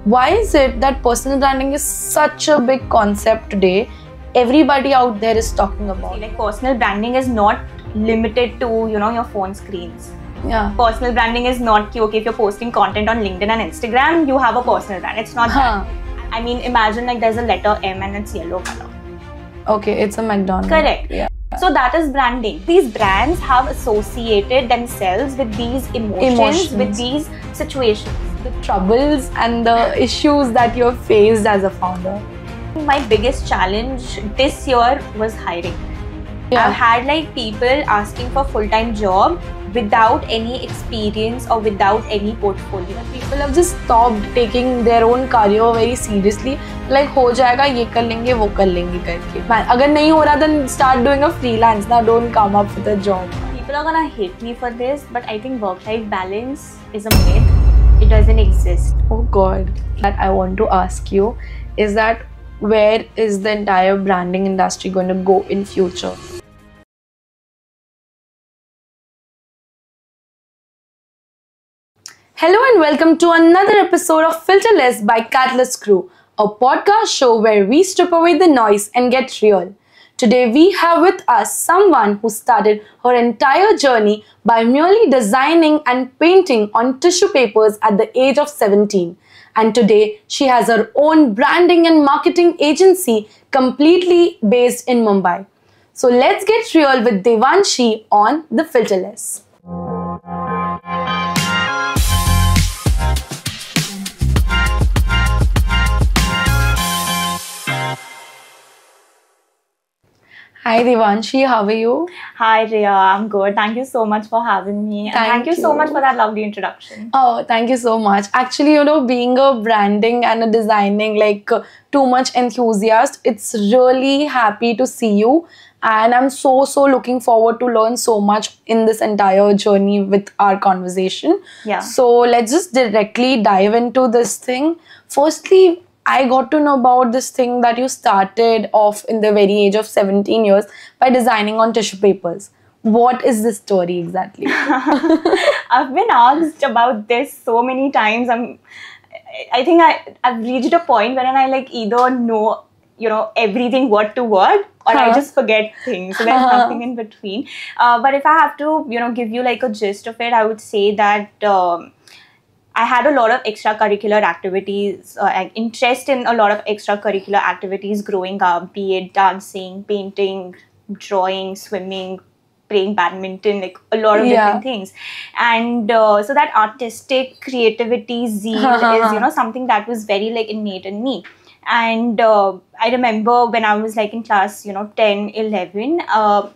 why is it that personal branding is such a big concept today? Everybody out there is talking about. Like personal branding is not limited to, you know, your phone screens. Yeah. Personal branding is not okay if you're posting content on LinkedIn and Instagram, you have a personal brand. It's not that. I mean, imagine like there's a letter M and it's yellow color. Okay, it's a McDonald's. Correct. Yeah. So that is branding. These brands have associated themselves with these emotions. With these situations. The troubles and the issues that you've faced as a founder. My biggest challenge this year was hiring. Yeah. I've had like people asking for full-time job without any experience or without any portfolio. People have just stopped taking their own career very seriously. Like हो जाएगा ये कर लेंगे वो कर लेंगे करके. अगर नहीं हो रहा then start doing a freelance. Now don't come up with a job. People are gonna hate me for this, but I think work-life balance is a myth. It doesn't exist. Oh God. That I want to ask you is that where is the entire branding industry going to go in future? Hello and welcome to another episode of Filterless by Catalyst Crew, a podcast show where we strip away the noise and get real. Today we have with us someone who started her entire journey by merely designing and painting on tissue papers at the age of 17. And today she has her own branding and marketing agency completely based in Mumbai. So let's get real with Devanshi on The Filterless. Hi Devanshi, how are you? Hi Riya, I'm good. Thank you so much for having me. Thank you so much for that lovely introduction. Oh, thank you so much. Actually, you know, being a branding and a designing too much enthusiast, it's really happy to see you. And I'm so looking forward to learn so much in this entire journey with our conversation. Yeah. So let's just directly dive into this thing. Firstly, I got to know about this thing that you started off in the very age of 17 years by designing on tissue papers. What is this story exactly? I've been asked about this so many times. I think I've reached a point where I either know, you know, everything word to word, or I just forget things. So there's nothing in between. But if I have to, you know, give you like a gist of it, I would say that I had a lot of extracurricular activities, interest in a lot of extracurricular activities growing up, be it dancing, painting, drawing, swimming, playing badminton, like a lot of different things. And so that artistic creativity zeal is, you know, something that was very innate in me. And I remember when I was in class, you know, 10, 11, I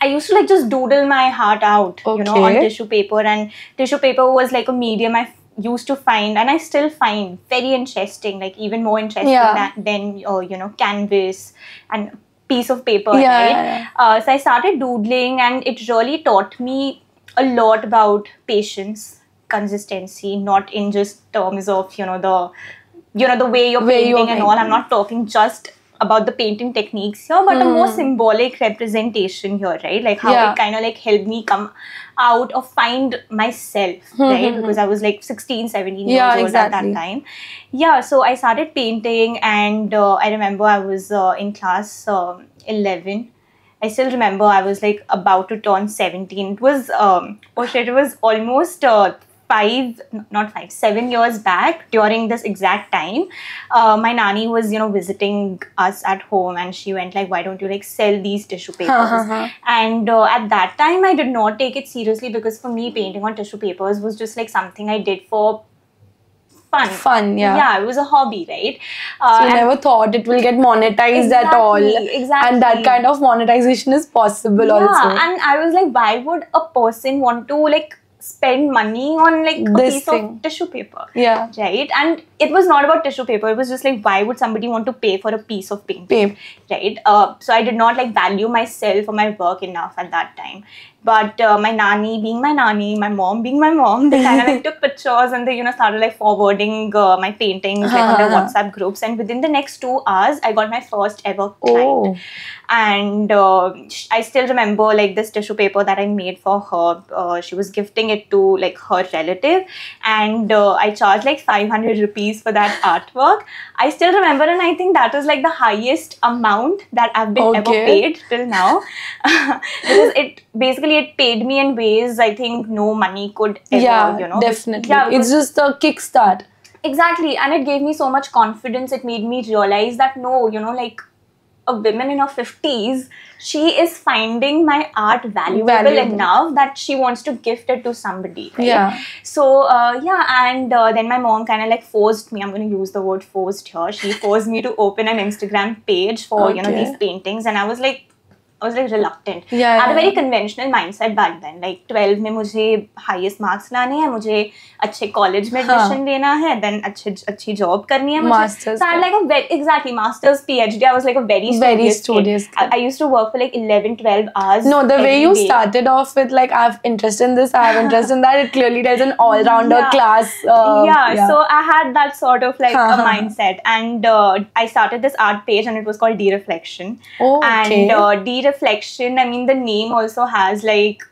used to just doodle my heart out, you know, on tissue paper. And tissue paper was a medium I used to find, and I still find very interesting, even more interesting than you know, canvas and piece of paper, right? So I started doodling, and it really taught me a lot about patience, consistency, not in just terms of, you know, the way you're painting and all. I'm not talking just about the painting techniques here, but a more symbolic representation here, right? Like how it kind of helped me come out or find myself, right? Because I was 16, 17 years old at that time. Yeah, so I started painting, and I remember I was in class 11. I still remember I was about to turn 17. It was, it was almost 7 years back during this exact time. My nanny was, you know, visiting us at home, and she went why don't you sell these tissue papers? And at that time I did not take it seriously, because for me painting on tissue papers was just something I did for fun. Yeah, it was a hobby, right? So you never thought it will get monetized at all. Exactly. And that kind of monetization is possible also. And I was why would a person want to spend money on a piece of tissue paper? Yeah. Right? And it was not about tissue paper. It was just why would somebody want to pay for a piece of paint? Right? So I did not value myself or my work enough at that time. But my nanny being my nanny, my mom being my mom, they kind of like took pictures and they, you know, started like forwarding my paintings like on their WhatsApp groups. And within the next 2 hours, I got my first ever client. And I still remember like this tissue paper that I made for her. She was gifting it to like her relative, and I charged like 500 rupees for that artwork. I still remember, and I think that was like the highest amount that I've been ever paid till now. Because it paid me in ways I think no money could ever, you know. Definitely. It's just a kickstart. Exactly. And it gave me so much confidence. It made me realize that no, you know, like a woman in her 50s, she is finding my art valuable enough that she wants to gift it to somebody. Right? Yeah. So, and then my mom kind of like forced me, I'm going to use the word forced here. She forced me to open an Instagram page for, you know, these paintings. And I was like reluctant. I had a very conventional mindset back then. Like 12 में मुझे highest marks लाने हैं, मुझे अच्छे college में admission लेना है, then अच्छी job करनी है मुझे. Masters. So I had like masters, PhD. I was like a very studious kid. I used to work for like 11, 12 hours. No, the way you started off with like I have interest in this, I have interest in that. It clearly does an all-rounder class. So I had that sort of like a mindset, and I started this art page, and it was called D-Reflection. And D-Reflection, I mean, the name also has like,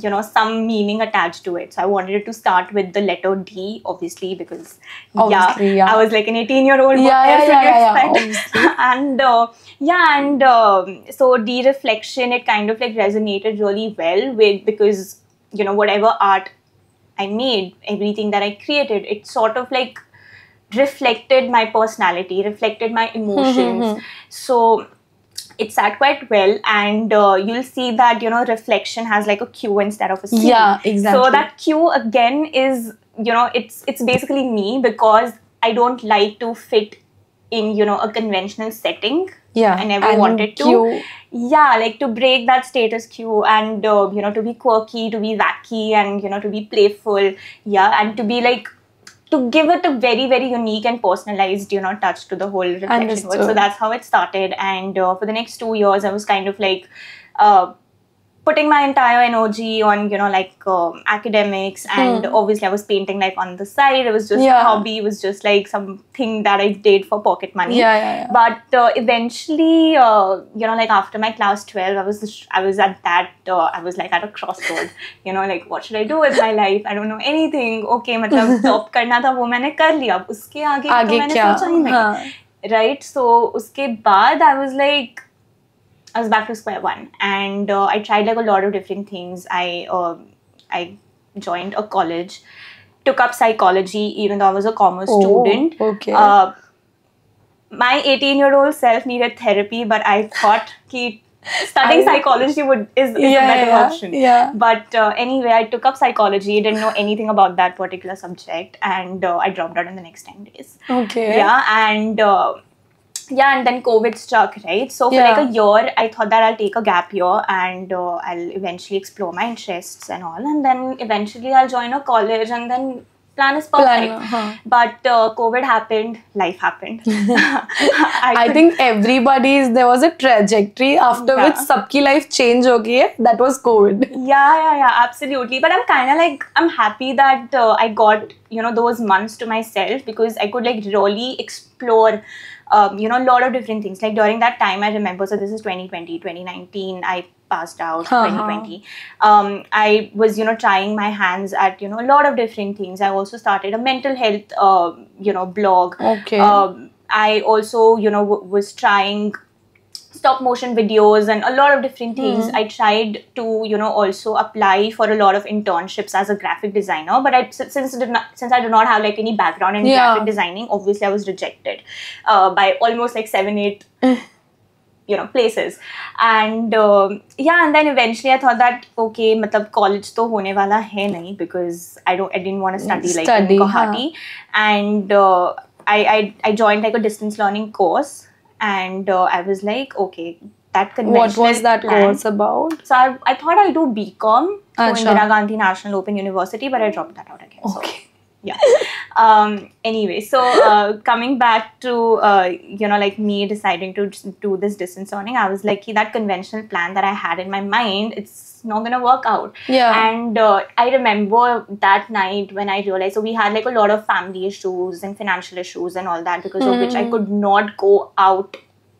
you know, some meaning attached to it. So I wanted it to start with the letter D, obviously, because I was like an 18-year-old. And so D-Reflection, it kind of like resonated really well with, because, you know, whatever art I made, everything that I created, it sort of like reflected my personality, reflected my emotions. So it sat quite well, and you'll see that, you know, reflection has like a Q instead of a C. Yeah, exactly. So that Q again is, you know, it's basically me, because I don't like to fit in, you know, a conventional setting. I never wanted to. Like to break that status quo, and you know, to be quirky, to be wacky, and you know, to be playful. And to be like, to give it a very, very unique and personalized, you know, touch to the whole reflection work. So that's how it started. And for the next 2 years, I was kind of like putting my entire energy on, you know, like academics. And obviously I was painting like on the side. It was just a hobby. It was just like something that I did for pocket money. But eventually, you know, like after my class 12, I was at that, I was like at a crossroad, you know, like what should I do with my life? I don't know anything. Okay, मतलब job करना था, वो मैंने कर लिया. उसके आगे तो मैंने सोचा ही नहीं. Right? So उसके बाद I was back to square one, and I tried like a lot of different things. I joined a college, took up psychology, even though I was a commerce student. My 18-year-old self needed therapy, but I thought that studying psychology is a better option. But anyway, I took up psychology, didn't know anything about that particular subject, and I dropped out in the next 10 days. And then COVID struck, right? So for like a year, I thought that I'll take a gap year, and I'll eventually explore my interests and all. And then eventually I'll join a college, and then plan is perfect. But COVID happened, life happened. I think there was a trajectory after which sabki life change ho gayi hai. That was COVID. Yeah, absolutely. But I'm kind of like, I'm happy that I got, you know, those months to myself, because I could like really explore you know, a lot of different things. Like during that time, I remember, so this is 2020, 2019, I passed out, 2020. I was, you know, trying my hands at, you know, a lot of different things. I also started a mental health, you know, blog. I also, you know, was trying stop motion videos and a lot of different things. I tried to, you know, also apply for a lot of internships as a graphic designer, but since I do not have like any background in graphic designing, obviously I was rejected by almost like 7-8 you know, places. And and then eventually I thought that okay, matlab college to hone wala hai nahi, because I didn't want to study like in Guwahati. And I joined like a distance learning course. And I was like, okay, that conventional What was that course about? So I thought I'll do BCom for Indira Gandhi National Open University, but I dropped that out again. Okay. So, Yeah. Anyway, so coming back to like me deciding to do this distance learning, I was like, that conventional plan that I had in my mind, it's not gonna work out. Yeah. And I remember that night when I realized, so we had like a lot of family issues and financial issues and all that, because of which I could not go out,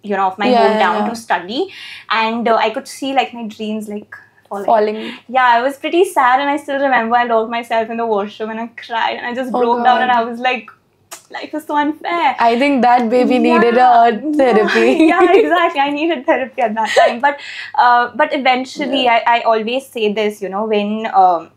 of my hometown to study, and I could see like my dreams like falling. Yeah, I was pretty sad, and I still remember I locked myself in the washroom and I cried and I just broke down, and I was like, life is so unfair. I think that baby needed a therapy. Yeah, exactly. I needed therapy at that time. But eventually, I always say this, when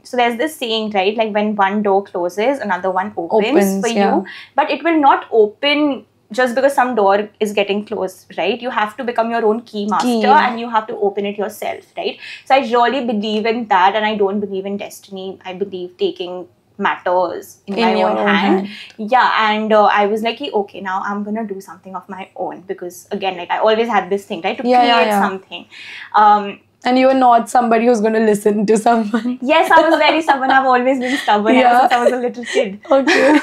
so there's this saying, right? Like when one door closes, another one opens for you, but it will not open just because some door is getting closed, right? You have to become your own key master and you have to open it yourself, right? So I really believe in that, and I don't believe in destiny. I believe taking matters in my own hand. Yeah, and I was like, okay, now I'm gonna do something of my own, because again, like I always had this thing, right, to create something. And you are not somebody who's going to listen to someone. Yes, I was very stubborn. I've always been stubborn ever since I was a little kid. Okay.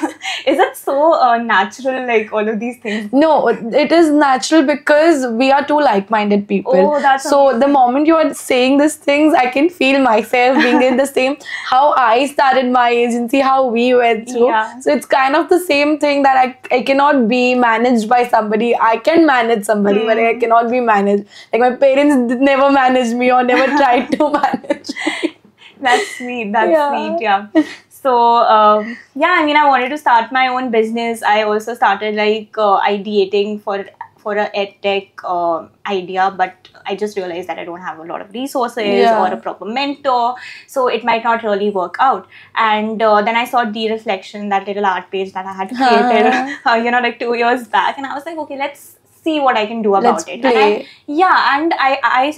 Is it so natural, like all of these things? No, it is natural because we are two like-minded people. Oh, that's so amazing. The moment you are saying these things, I can feel myself being in the same, how I started my agency, how we went through. Yeah. So it's kind of the same thing that I cannot be managed by somebody. I can manage somebody, but I cannot be managed. Like my parents never managed me or never tried to manage me. That's sweet. That's sweet. Yeah. So I mean, I wanted to start my own business. I also started like ideating for a edtech idea, but I just realized that I don't have a lot of resources or a proper mentor, so it might not really work out. And then I saw D-Reflection, that little art page that I had created, like 2 years back, and I was like, okay, let's see what I can do about it. Play. And I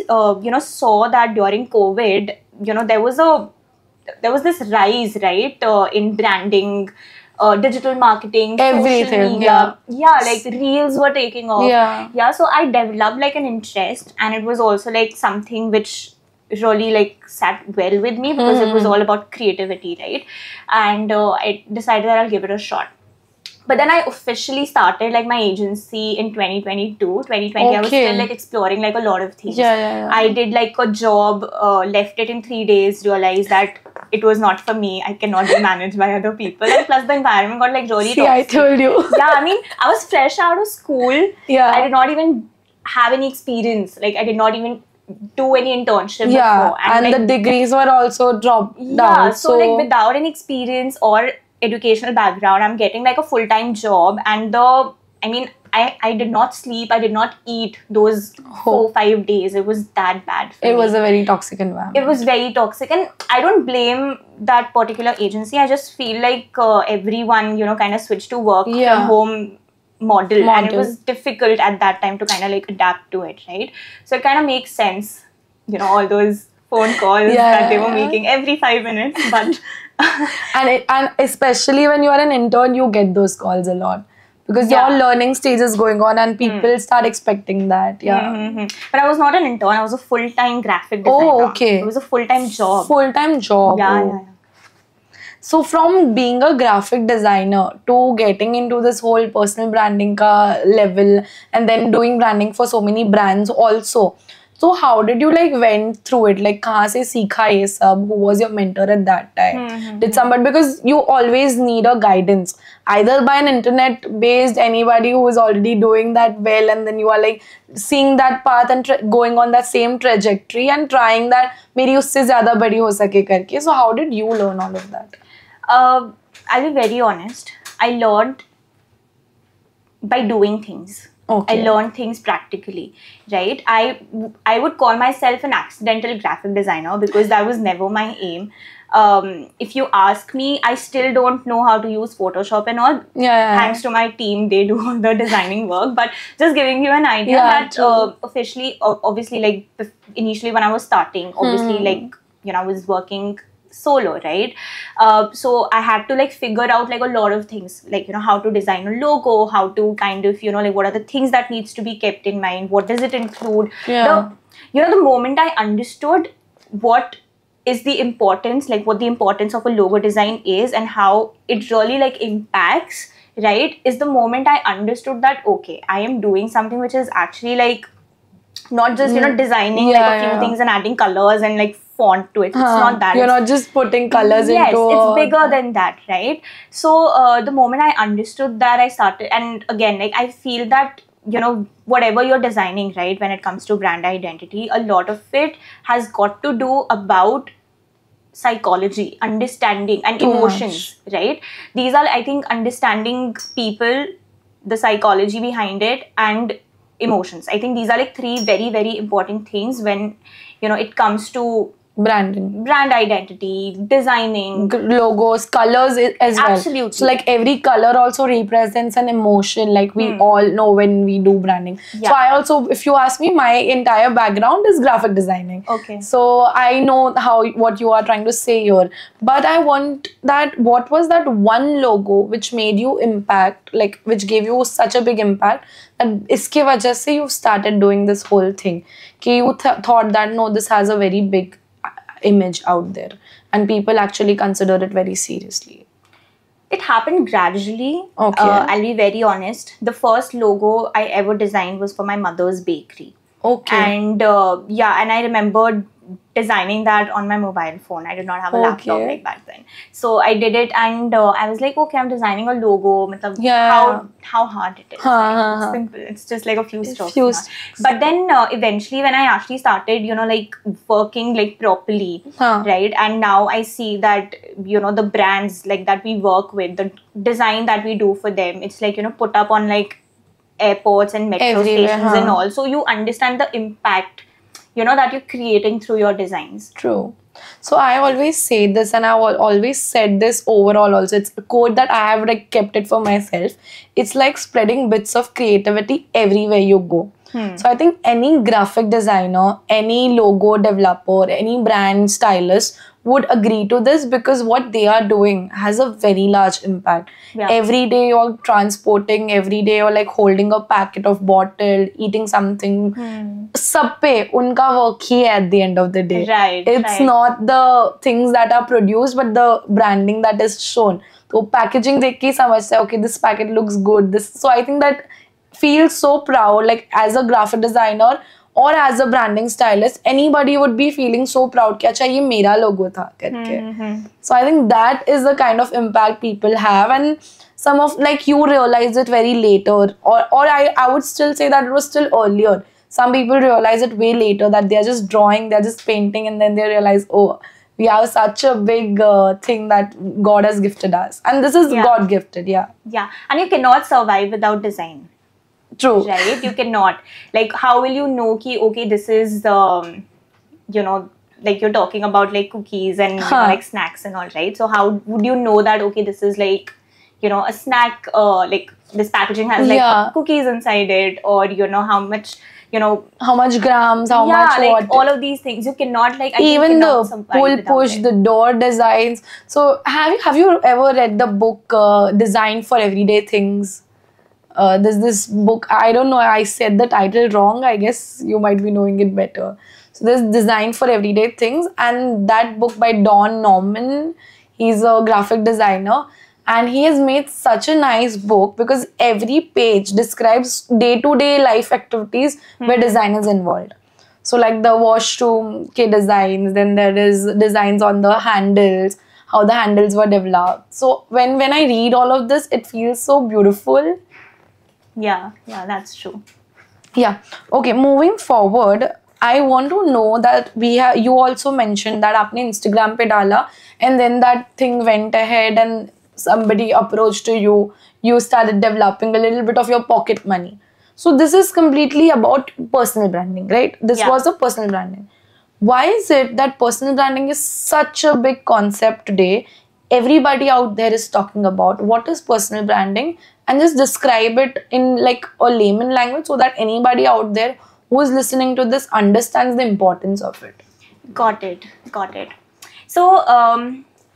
saw that during COVID, there was this rise, right, in branding, digital marketing, everything, social media. Like reels were taking off. So I developed like an interest, and it was also like something which really like sat well with me, because it was all about creativity, right? And I decided that I'll give it a shot. But then I officially started like my agency in 2022. 2020, I was still like exploring like a lot of things. I did like a job, left it in 3 days, realized that it was not for me. I cannot be managed by other people. And plus the environment got like really toxic. I told you. I mean, I was fresh out of school. I did not even have any experience. Like I did not even do any internship before. And like, the degrees were also dropped down. So like without any experience or educational background, I'm getting like a full-time job, and I did not sleep, I did not eat those 4-5 days. It was that bad for me. It was a very toxic environment. It was very toxic, and I don't blame that particular agency. I just feel like everyone, kind of switched to work from home model, and it was difficult at that time to kind of like adapt to it, right? So it kind of makes sense, all those phone calls that they were making every 5 minutes, but and especially when you are an intern, you get those calls a lot, because your learning stage is going on and people start expecting that. But I was not an intern, I was a full-time graphic designer. It was a full-time job. So from being a graphic designer to getting into this whole personal branding ka level, and then doing branding for so many brands also. So how did you like went through it? Like kahan se seekha ye sab? Who was your mentor at that time? Did somebody, because you always need a guidance, either by an internet based anybody who is already doing that well, and then you are like seeing that path and going on that same trajectory and trying that meri usse zyada badi ho sake karke. So how did you learn all of that? I'll be very honest. I learned by doing things. I learned things practically, right? I would call myself an accidental graphic designer, because that was never my aim. If you ask me, I still don't know how to use Photoshop and all. Thanks to my team, they do all the designing work. But just giving you an idea that officially, obviously, like initially when I was starting, obviously, like, I was working solo, right? So I had to like figure out like a lot of things, like, how to design a logo, how to kind of, like what are the things that needs to be kept in mind, what does it include. The moment I understood what is the importance, like what the importance of a logo design is and how it really like impacts, right, is the moment I understood that, okay, I am doing something which is actually like not just, you know, designing like a few things and adding colors and like font to it. It's not that. You're not just putting colors into... Yes, it's bigger than that, right? So the moment I understood that, I started, and again, like I feel that, you know, whatever you're designing, right, when it comes to brand identity, a lot of it has got to do about psychology, understanding, and emotions, right? These are, I think, understanding people, the psychology behind it, and emotions. I think these are like three very, very important things when, you know, it comes to branding, brand identity, designing, logos, colors as well. Absolutely. So like every color also represents an emotion, like we all know when we do branding. So I also, if you ask me, my entire background is graphic designing. Okay. So I know what you are trying to say here. But I want that, what was that one logo which made you impact, like which gave you such a big impact that iske wajah se you started doing this whole thing? Ki you thought that no, this has a very big image out there and people actually consider it very seriously. It happened gradually. Okay. I'll be very honest. The first logo I ever designed was for my mother's bakery. Okay. And and I remembered designing that on my mobile phone. I did not have a laptop like back then. So I did it, and I was like, okay, I'm designing a logo. How hard it is. It's simple. It's just like a few strokes. But then eventually when I actually started, you know, like working like properly, right? And now I see that, you know, the brands like that we work with, the design that we do for them, it's like, you know, put up on like airports and metro stations and all. So you understand the impact, you know, that you're creating through your designs. True. So I always say this, and I've always said this overall also. It's a quote that I have like kept it for myself. It's like spreading bits of creativity everywhere you go. So I think any graphic designer, any logo developer, any brand stylist would agree to this, because what they are doing has a very large impact. Every day you're transporting, every day you're like holding a packet of bottle, eating something. Sab pe unka work hi hai at the end of the day. It's not the things that are produced, but the branding that is shown. So packaging dekh ke samajhta hai, okay, this packet looks good. So I think that feels so proud, like as a graphic designer or as a branding stylist, anybody would be feeling so proud कि अच्छा ये मेरा logo था करके. So I think that is the kind of impact people have, and some of like you realize it very later, or I would still say that it was still earlier. Some people realize it way later, that they're just drawing, they're just painting, and then they realize, oh, we have such a big thing that God has gifted us, and this is God gifted. Yeah, and you cannot survive without design. True. Right? You cannot. Like, how will you know ki, okay, this is, you know, like you're talking about like cookies and you know, like snacks and all, right? So how would you know that, okay, this is like, you know, a snack, like this packaging has like cookies inside it, or, you know, how much, you know, how much grams, how much like what. All of these things. You cannot like, even the pull, push, the door designs. So have you ever read the book Design for Everyday Things? There's this book, I don't know, I said the title wrong, I guess you might be knowing it better. So there's Design for Everyday Things, and that book by Don Norman, he's a graphic designer, and he has made such a nice book because every page describes day-to-day life activities where design is involved. So like the washroom ke designs, then there is designs on the handles, how the handles were developed. So when I read all of this, it feels so beautiful. Yeah, that's true. Yeah. Okay, moving forward, I want to know that you also mentioned that आपने Instagram पे डाला, and then that thing went ahead and somebody approached to you. You started developing a little bit of your pocket money. So this is completely about personal branding, right? This was a personal branding. Why is it that personal branding is such a big concept today? Everybody out there is talking about what is personal branding, and just describe it in like a layman language so that anybody out there who is listening to this understands the importance of it. Got it. So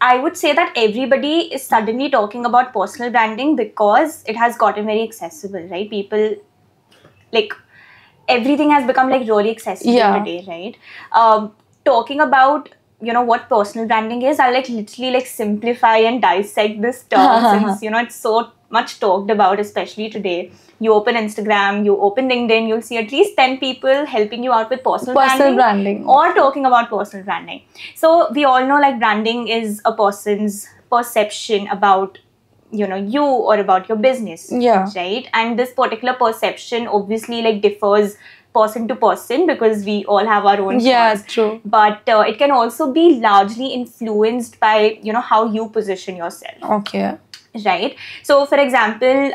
I would say that everybody is suddenly talking about personal branding because it has gotten very accessible, right? People, like, everything has become like really accessible today, right? Talking about what personal branding is, I'll like literally like simplify and dissect this term since it's so much talked about, especially today. You open Instagram, you open LinkedIn, you'll see at least 10 people helping you out with personal branding or talking about personal branding. So we all know like branding is a person's perception about you or about your business, right? And this particular perception obviously like differs person to person because we all have our own thoughts. True. But it can also be largely influenced by how you position yourself. Okay. Right. So for example,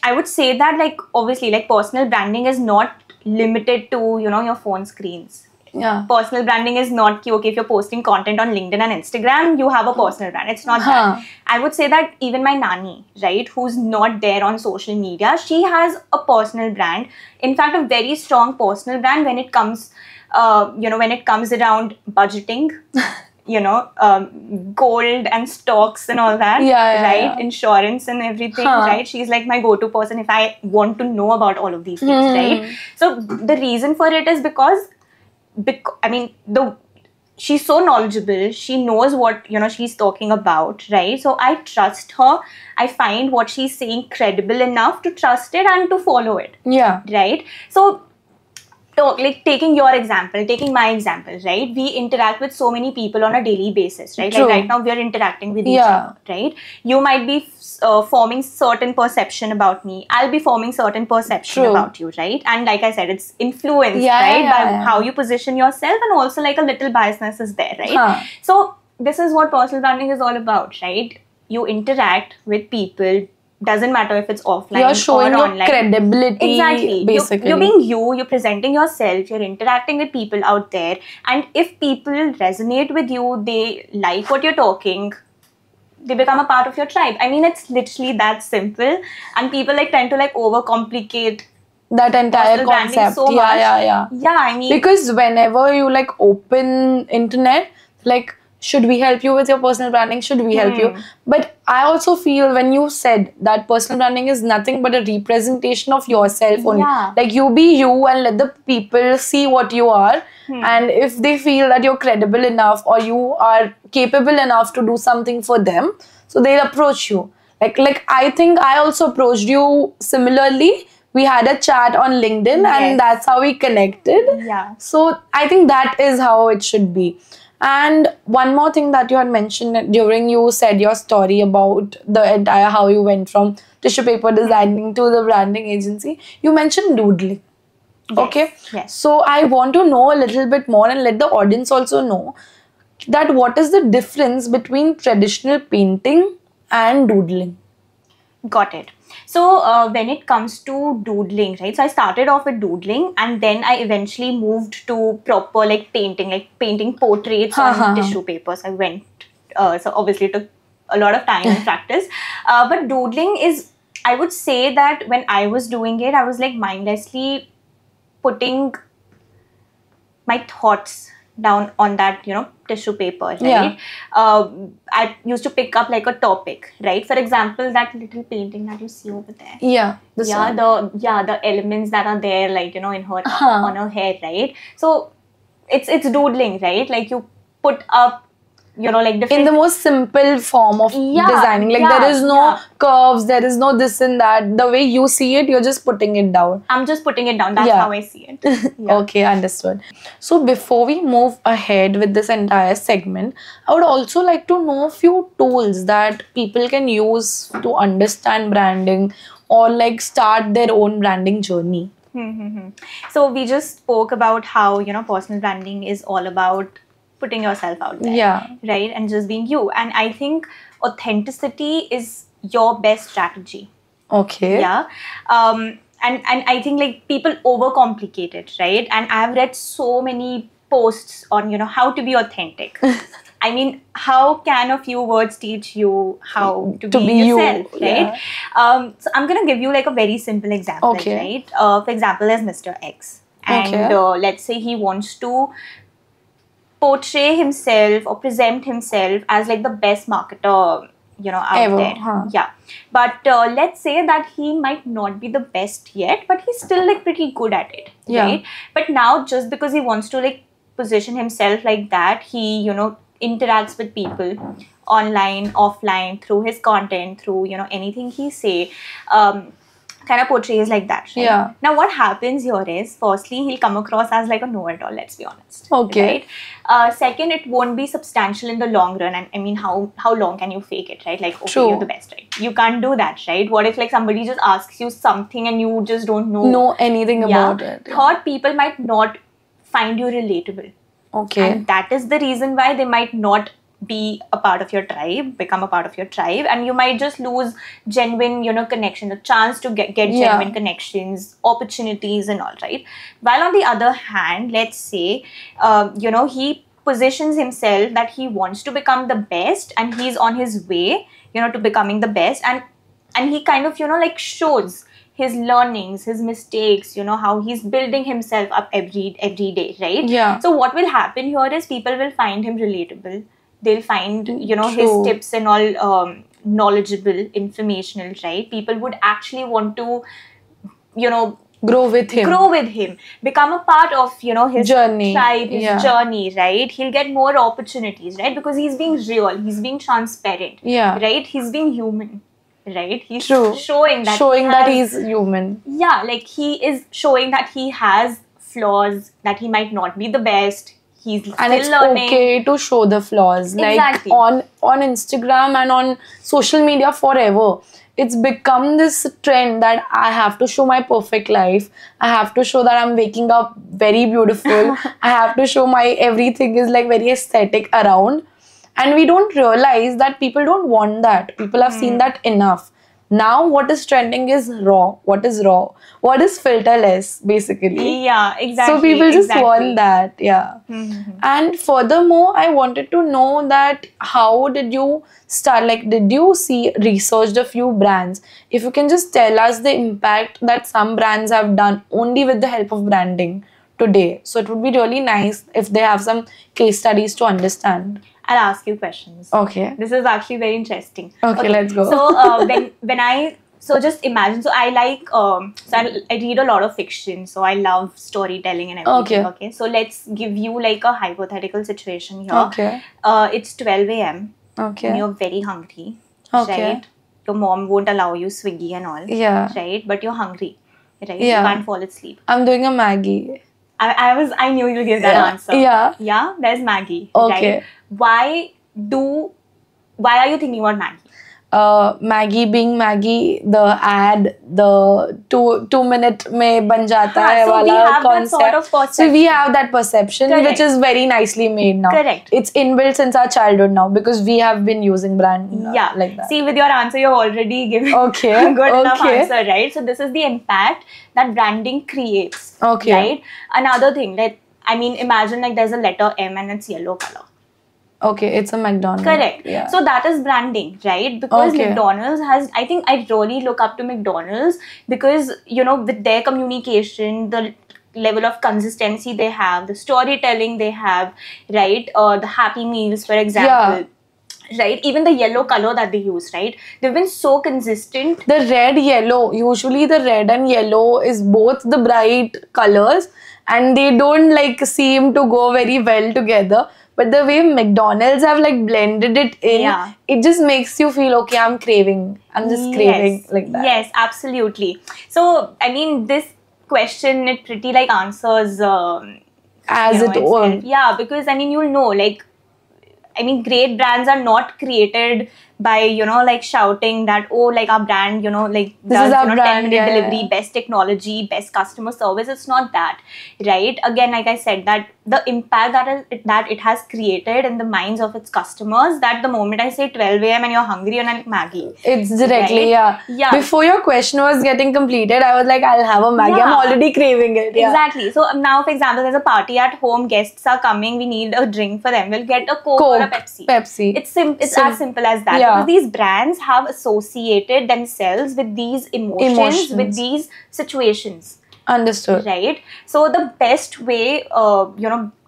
I would say that like obviously like personal branding is not limited to your phone screens. Yeah. Personal branding is not okay, if you're posting content on LinkedIn and Instagram, you have a personal brand. It's not that. I would say that even my nanny, right, who's not there on social media, she has a personal brand. In fact, a very strong personal brand when it comes, when it comes around budgeting, gold and stocks and all that, right? Insurance and everything, right? She's like my go-to person if I want to know about all of these things, right? So the reason for it is because she's so knowledgeable. She knows what she's talking about, right? So I trust her. I find what she's saying credible enough to trust it and to follow it. Yeah. Right. So like taking my example, right? We interact with so many people on a daily basis, right? True. Like right now we are interacting with each other, right? You might be forming certain perception about me. I'll be forming certain perception about you, right? And like I said, it's influenced, by how you position yourself, and also like a little biasness is there, right? So this is what personal branding is all about, right? You interact with people. Doesn't matter if it's offline you're showing or your online. Credibility. Exactly. Basically. You're being you're presenting yourself, you're interacting with people out there. And if people resonate with you, they like what you're talking, they become a part of your tribe. I mean, it's literally that simple. And people like tend to like overcomplicate that entire concept. So much. Yeah, I mean, because whenever you like open internet, like, should we help you with your personal branding? Should we help you? But I also feel when you said that personal branding is nothing but a representation of yourself only. Like, you be you and let the people see what you are. And if they feel that you're credible enough or you are capable enough to do something for them, so they'll approach you. Like I think I also approached you similarly. We had a chat on LinkedIn and that's how we connected. Yeah. So I think that is how it should be. And one more thing that you had mentioned during you said your story about the entire how you went from tissue paper designing to the branding agency. You mentioned doodling. Okay. Yes. So I want to know a little bit more and let the audience also know that what is the difference between traditional painting and doodling. Got it. So when it comes to doodling, right? So I started off with doodling and then I eventually moved to proper like painting portraits on tissue papers. I went, so obviously it took a lot of time and practice. But doodling is, I would say that when I was doing it, I was like mindlessly putting my thoughts down on that, tissue paper, right? I used to pick up like a topic, right? For example, that little painting that you see over there. The elements that are there, like, in her on her hair, right? So it's doodling, right? Like you put up, like different... In the most simple form of designing. Like there is no curves, there is no this and that. The way you see it, you're just putting it down. I'm just putting it down. That's how I see it. Okay, understood. So before we move ahead with this entire segment, I would also like to know a few tools that people can use to understand branding or like start their own branding journey. So we just spoke about how, personal branding is all about putting yourself out there, right? And just being you. And I think authenticity is your best strategy. Okay. Yeah. And I think like people overcomplicate it, right? And I've read so many posts on, how to be authentic. I mean, how can a few words teach you how to be yourself, right? So I'm going to give you like a very simple example, right? For example, there's Mr. X. And let's say he wants to portray himself or present himself as like the best marketer, out there. But let's say that he might not be the best yet, but he's still like pretty good at it, right? But now just because he wants to like position himself like that. He, interacts with people online, offline, through his content, through, anything he say. Kind of portrays like that, right? Yeah. Now, what happens here is, firstly, he'll come across as like a know-it-all, let's be honest. Okay. Right? Second, it won't be substantial in the long run. And I mean, how long can you fake it, right? Like, okay, True. you're the best, right? You can't do that, right? What if like somebody just asks you something and you just don't know anything about it? Third, people might not find you relatable. Okay. And that is the reason why they might not be a part of your tribe, become a part of your tribe, and you might just lose genuine, connection, a chance to get genuine connections, opportunities and all, right? While on the other hand, let's say, he positions himself that he wants to become the best and he's on his way, to becoming the best, and he kind of, like shows his learnings, his mistakes, how he's building himself up every day, right? Yeah. So what will happen here is people will find him relatable. They'll find, his True. tips and all knowledgeable, informational, right? People would actually want to, grow with him, become a part of, his journey, tribe, his journey, right? He'll get more opportunities, right? Because he's being real, he's being transparent, right? He's being human, right? He's showing that he's human. Yeah, like he is showing that he has flaws, that he might not be the best. He's still it's learning. Okay to show the flaws. Exactly. Like on Instagram and on social media forever, it's become this trend that I have to show my perfect life. I have to show that I'm waking up very beautiful. I have to show my everything is like very aesthetic around. And we don't realize that people don't want that. People have seen that enough. Now what is trending is raw. What is raw? What is filterless, basically? Yeah, exactly. So people just want that, yeah. And furthermore, I wanted to know that how did you start, like did you researched a few brands? If you can just tell us the impact that some brands have done only with the help of branding today. So it would be really nice if they have some case studies to understand. I'll ask you questions. Okay. This is actually very interesting. Okay, let's go. So so just imagine. So I like I read a lot of fiction. So I love storytelling and everything. Okay. So let's give you like a hypothetical situation here. Okay. It's 12 a.m. Okay. And you're very hungry. Okay. Right. Your mom won't allow you Swiggy and all. Yeah. Right. But you're hungry. Right. Yeah. You can't fall asleep. I'm doing a Maggie. I knew you'll give that answer. Yeah. Yeah. There's Maggie. Okay. Right? Why are you thinking about Maggie? Maggie being Maggie, the ad, the 2 minute mein ban jata hai So wala we have concept. that sort of perception. So we have that perception, Correct. which is very nicely made now. Correct. It's inbuilt since our childhood now because we have been using brand Yeah. like that. See, with your answer, you've already given Okay. a good enough Okay. answer, right? So this is the impact that branding creates. Okay. Right? Another thing, imagine like there's a letter M and it's yellow color. Okay, it's a McDonald's. Correct. Yeah. So that is branding, right? Because Okay. McDonald's I think I really look up to McDonald's because, with their communication, the level of consistency they have, the storytelling they have, right? The Happy Meals, for example. Yeah. Right? Even the yellow color that they use, right? They've been so consistent. The red, yellow. Usually the red and yellow is both the bright colors and they don't like seem to go very well together. But the way McDonald's have like blended it in, it just makes you feel, okay, I'm craving. I'm just craving like that. Yes, absolutely. So, this question, it pretty like answers as it were. Yeah, because you'll know, great brands are not created by, shouting that, oh, like our brand, this is our brand, 10-minute delivery, best technology, best customer service. It's not that, right? Again, like I said, that the impact that it has created in the minds of its customers, that the moment I say 12 a.m. and you're hungry and Maggie. It's directly, right? Yeah. Before your question was getting completed, I was like, I'll have a Maggie. I'm already craving it. Yeah. Exactly. So now, for example, there's a party at home, guests are coming, we need a drink for them. We'll get a Coke or a Pepsi. It's as simple as that. Yeah. Because these brands have associated themselves with these emotions. With these situations. Understood. Right? So the best way,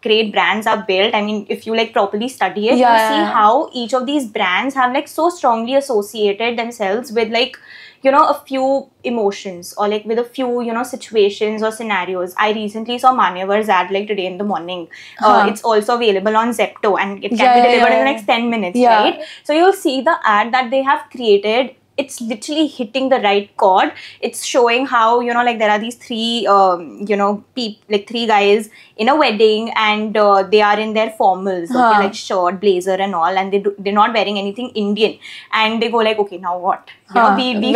great brands are built. If you like properly study it, you see how each of these brands have like so strongly associated themselves with like, a few emotions, or like with a few, situations or scenarios. I recently saw Manyavar's ad like today in the morning. It's also available on Zepto, and it can be delivered in the next 10 minutes, right? So you'll see the ad that they have created. It's literally hitting the right chord. It's showing how, like there are these three, like three guys in a wedding, and they are in their formals, okay, like shirt, blazer and all, and they're not wearing anything Indian. And they go like, okay, now what? We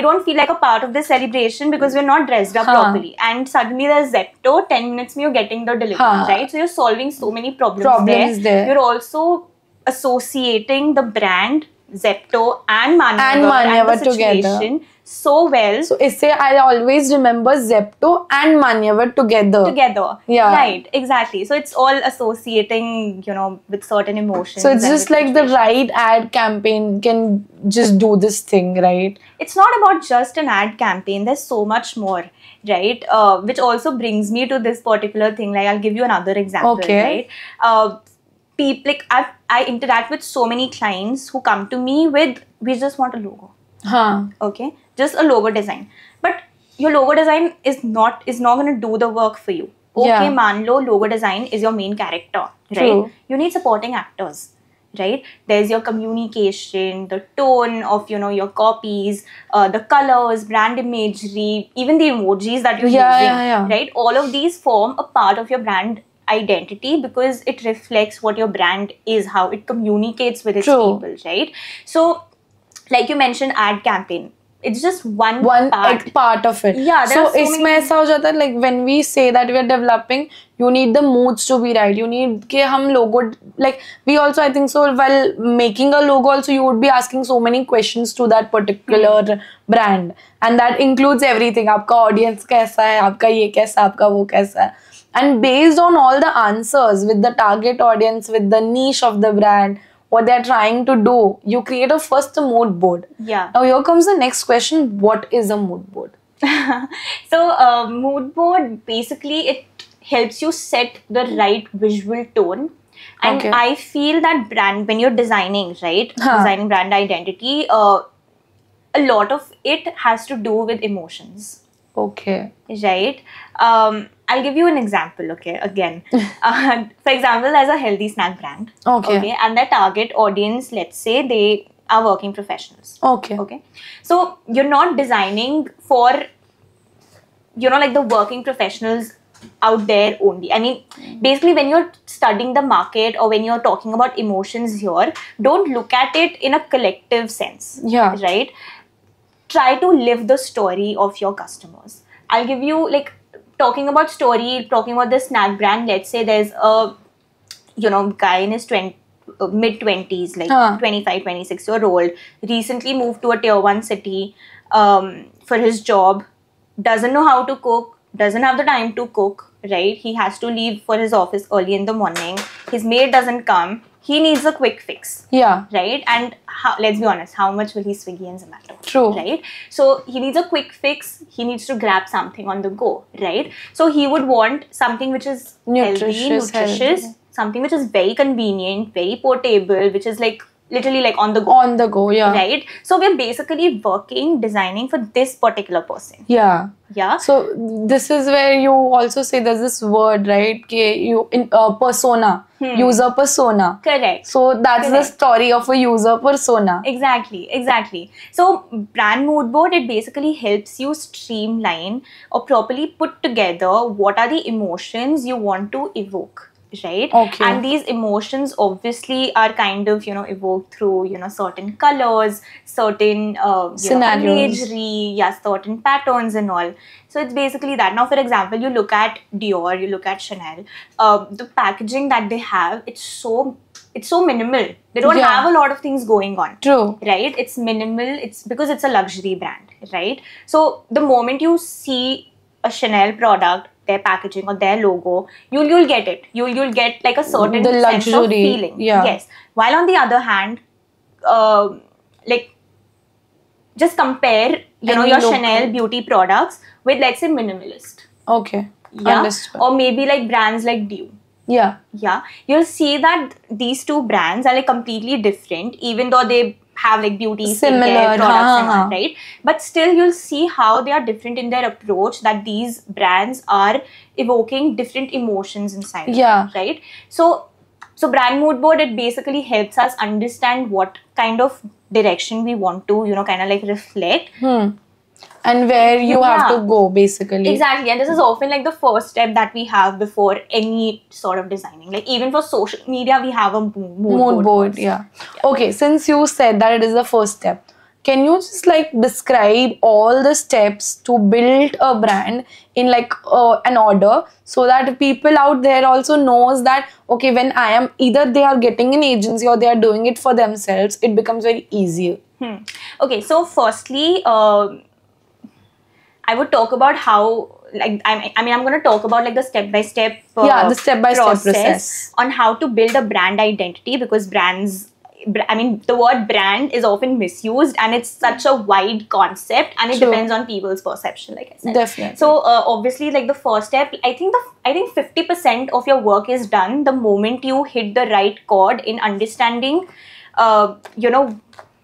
don't feel like a part of the celebration because we're not dressed up properly. And suddenly there's Zepto, 10 minutes you're getting the delivery, right? So you're solving so many problems there. You're also associating the brand Zepto and Manyavar together so well. So I always remember Zepto and Manyavar together. Yeah. Right, exactly. So it's all associating, with certain emotions. So it's just like the right ad campaign can just do this thing, right? It's not about just an ad campaign. There's so much more, right? Which also brings me to this particular thing. Like, I'll give you another example, right? People, like I interact with so many clients who come to me with, we just want a logo. Okay, just a logo design. But your logo design is not going to do the work for you. Okay, manlo logo design is your main character, right? True. You need supporting actors, right? There's your communication, the tone of, your copies, the colors, brand imagery, even the emojis that you're using, right? All of these form a part of your brand identity because it reflects what your brand is, how it communicates with its people, right? So, like you mentioned, ad campaign. It's just one part of it. Yeah. So, इसमें ऐसा हो जाता है, like when we say that we are developing, you need the moods to be right. You need कि हम logo, like we also, I think so, while making a logo also, you would be asking so many questions to that particular brand, and that includes everything. आपका audience कैसा है, आपका ये कैसा, आपका वो कैसा है. And based on all the answers with the target audience, with the niche of the brand, what they're trying to do, you create a first mood board. Yeah. Now here comes the next question. What is a mood board? So mood board, basically it helps you set the right visual tone. And I feel that brand, when you're designing, right? Designing brand identity, a lot of it has to do with emotions. Okay. Right. I'll give you an example, okay, again. For example, there's a healthy snack brand. Okay. And their target audience, let's say they are working professionals. Okay. So you're not designing for, like the working professionals out there only. I mean, basically when you're studying the market or when you're talking about emotions here, don't look at it in a collective sense. Yeah. Right? Try to live the story of your customers. I'll give you, like, talking about story, talking about the snack brand. Let's say there's a, guy in his mid-20s, like 25, 26-year-old, recently moved to a tier 1 city for his job, doesn't know how to cook, doesn't have the time to cook, right? He has to leave for his office early in the morning. His maid doesn't come. He needs a quick fix. Yeah. Right? And let's be honest, how much will he Swiggy and Zomato? True. Right? So he needs a quick fix. He needs to grab something on the go. Right? So he would want something which is nutritious, something which is very convenient, very portable, which is like literally like on the go. On the go, yeah. Right? So we're basically designing for this particular person. Yeah. Yeah. So this is where you also say there's this word, right? Persona. User persona. Correct. So that's the story of a user persona. Exactly. So brand mood board, it basically helps you streamline or properly put together what are the emotions you want to evoke. Right? Okay. And these emotions obviously are kind of, evoked through, certain colors, certain scenarios, imagery, certain patterns and all. So it's basically that. Now, for example, you look at Dior, you look at Chanel, the packaging that they have, it's so minimal. They don't have a lot of things going on. True. Right? It's minimal. It's because it's a luxury brand, right? So the moment you see a Chanel product, their packaging or their logo, you'll get it. You'll get like a certain sense of feeling. Yeah. Yes. While on the other hand, like just compare, your Chanel beauty products with, let's say, minimalist. Okay. Yeah. Understood. Or maybe like brands like Dior. Yeah. Yeah. You'll see that these two brands are like completely different, even though they have like beauty, Similar, skincare products and all, हाँ. right? But still you'll see how they are different in their approach, that these brands are evoking different emotions inside, Yeah. right? So brand mood board, it basically helps us understand what kind of direction we want to, kind of like reflect. And where you have to go, basically. Exactly. And this is often like the first step that we have before any sort of designing. Like even for social media, we have a mood board. Yeah. Okay, since you said that it is the first step, can you just like describe all the steps to build a brand in like an order, so that people out there also knows that, okay, when I am either they are getting an agency or they are doing it for themselves, it becomes very easier. Okay, so firstly, I would talk about how, like, I'm going to talk about like the step-by-step the step-by-step process on how to build a brand identity, because the word brand is often misused and it's such a wide concept, and it depends on people's perception, like I said. Definitely. So obviously, like the first step, I think 50% of your work is done the moment you hit the right chord in understanding, your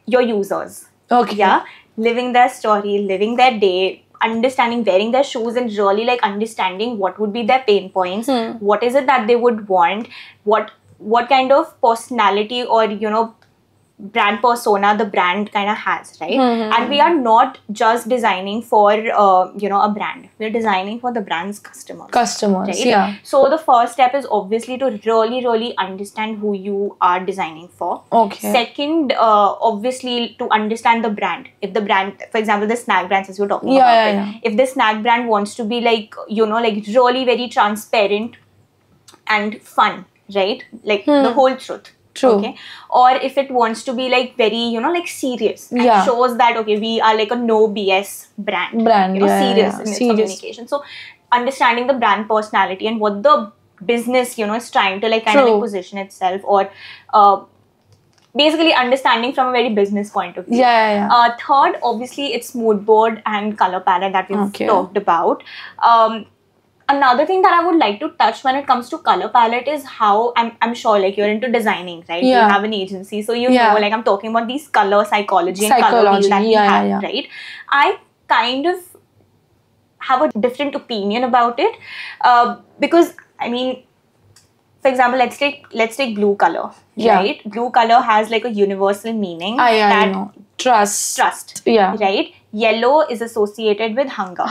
users. Okay. Yeah. Living their story, living their day, understanding, wearing their shoes, and really like understanding what would be their pain points, what is it that they would want, what kind of personality or brand persona the brand kind of has, right? And we are not just designing for a brand, we're designing for the brand's customers, right? Yeah. So the first step is obviously to really understand who you are designing for. Okay. Second, obviously to understand the brand. If the brand, for example, the snack brands as you're talking about, yeah. If the snack brand wants to be like like really very transparent and fun, right? Like the whole truth. True. Okay. Or if it wants to be like very, like serious, and shows that, okay, we are like a no BS brand. Serious in its communication. So understanding the brand personality and what the business, is trying to like kind of like position itself, or basically understanding from a very business point of view. Third, obviously, it's mood board and color palette that we've talked about. Another thing that I would like to touch when it comes to color palette is how I'm sure like you're into designing, right? You have an agency, so you know, like I'm talking about these color psychology and color wheel that we have, right? I kind of have a different opinion about it, because I mean, for example, let's take blue color, right? Blue color has like a universal meaning that trust, right? Yellow is associated with hunger,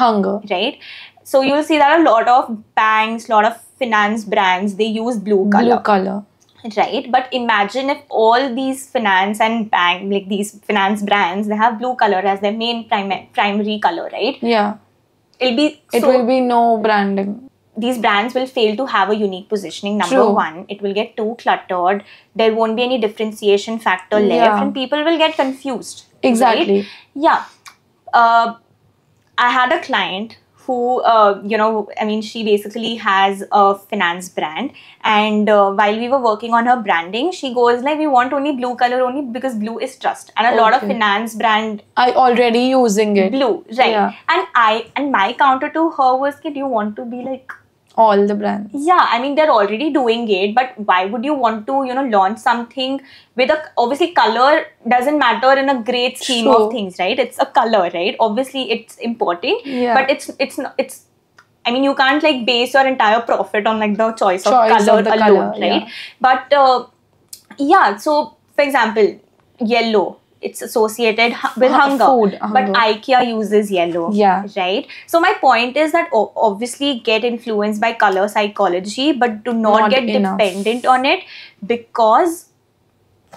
right? So you'll see that a lot of banks, lot of finance brands, they use blue color. Right? But imagine if all these finance and bank, like these finance brands, they have blue color as their main primary color, right? Yeah. It will be no branding. These brands will fail to have a unique positioning. Number one, it will get too cluttered. There won't be any differentiation factor left, and people will get confused. Exactly. Right? Yeah. I had a client who, she basically has a finance brand, and while we were working on her branding, she goes like, we want only blue color only because blue is trust, and a lot of finance brand are already using it. Blue, right? And my counter to her was, do you want to be like all the brands? Yeah, I mean, they're already doing it, but why would you want to, launch something with obviously color doesn't matter in a great scheme of things, right? It's a color, right? Obviously it's important, but it's I mean, you can't like base your entire profit on like the choice of color alone, right? But so for example, yellow, it's associated with hunger, but IKEA uses yellow, right? So my point is that obviously get influenced by color psychology, but do not get dependent on it, because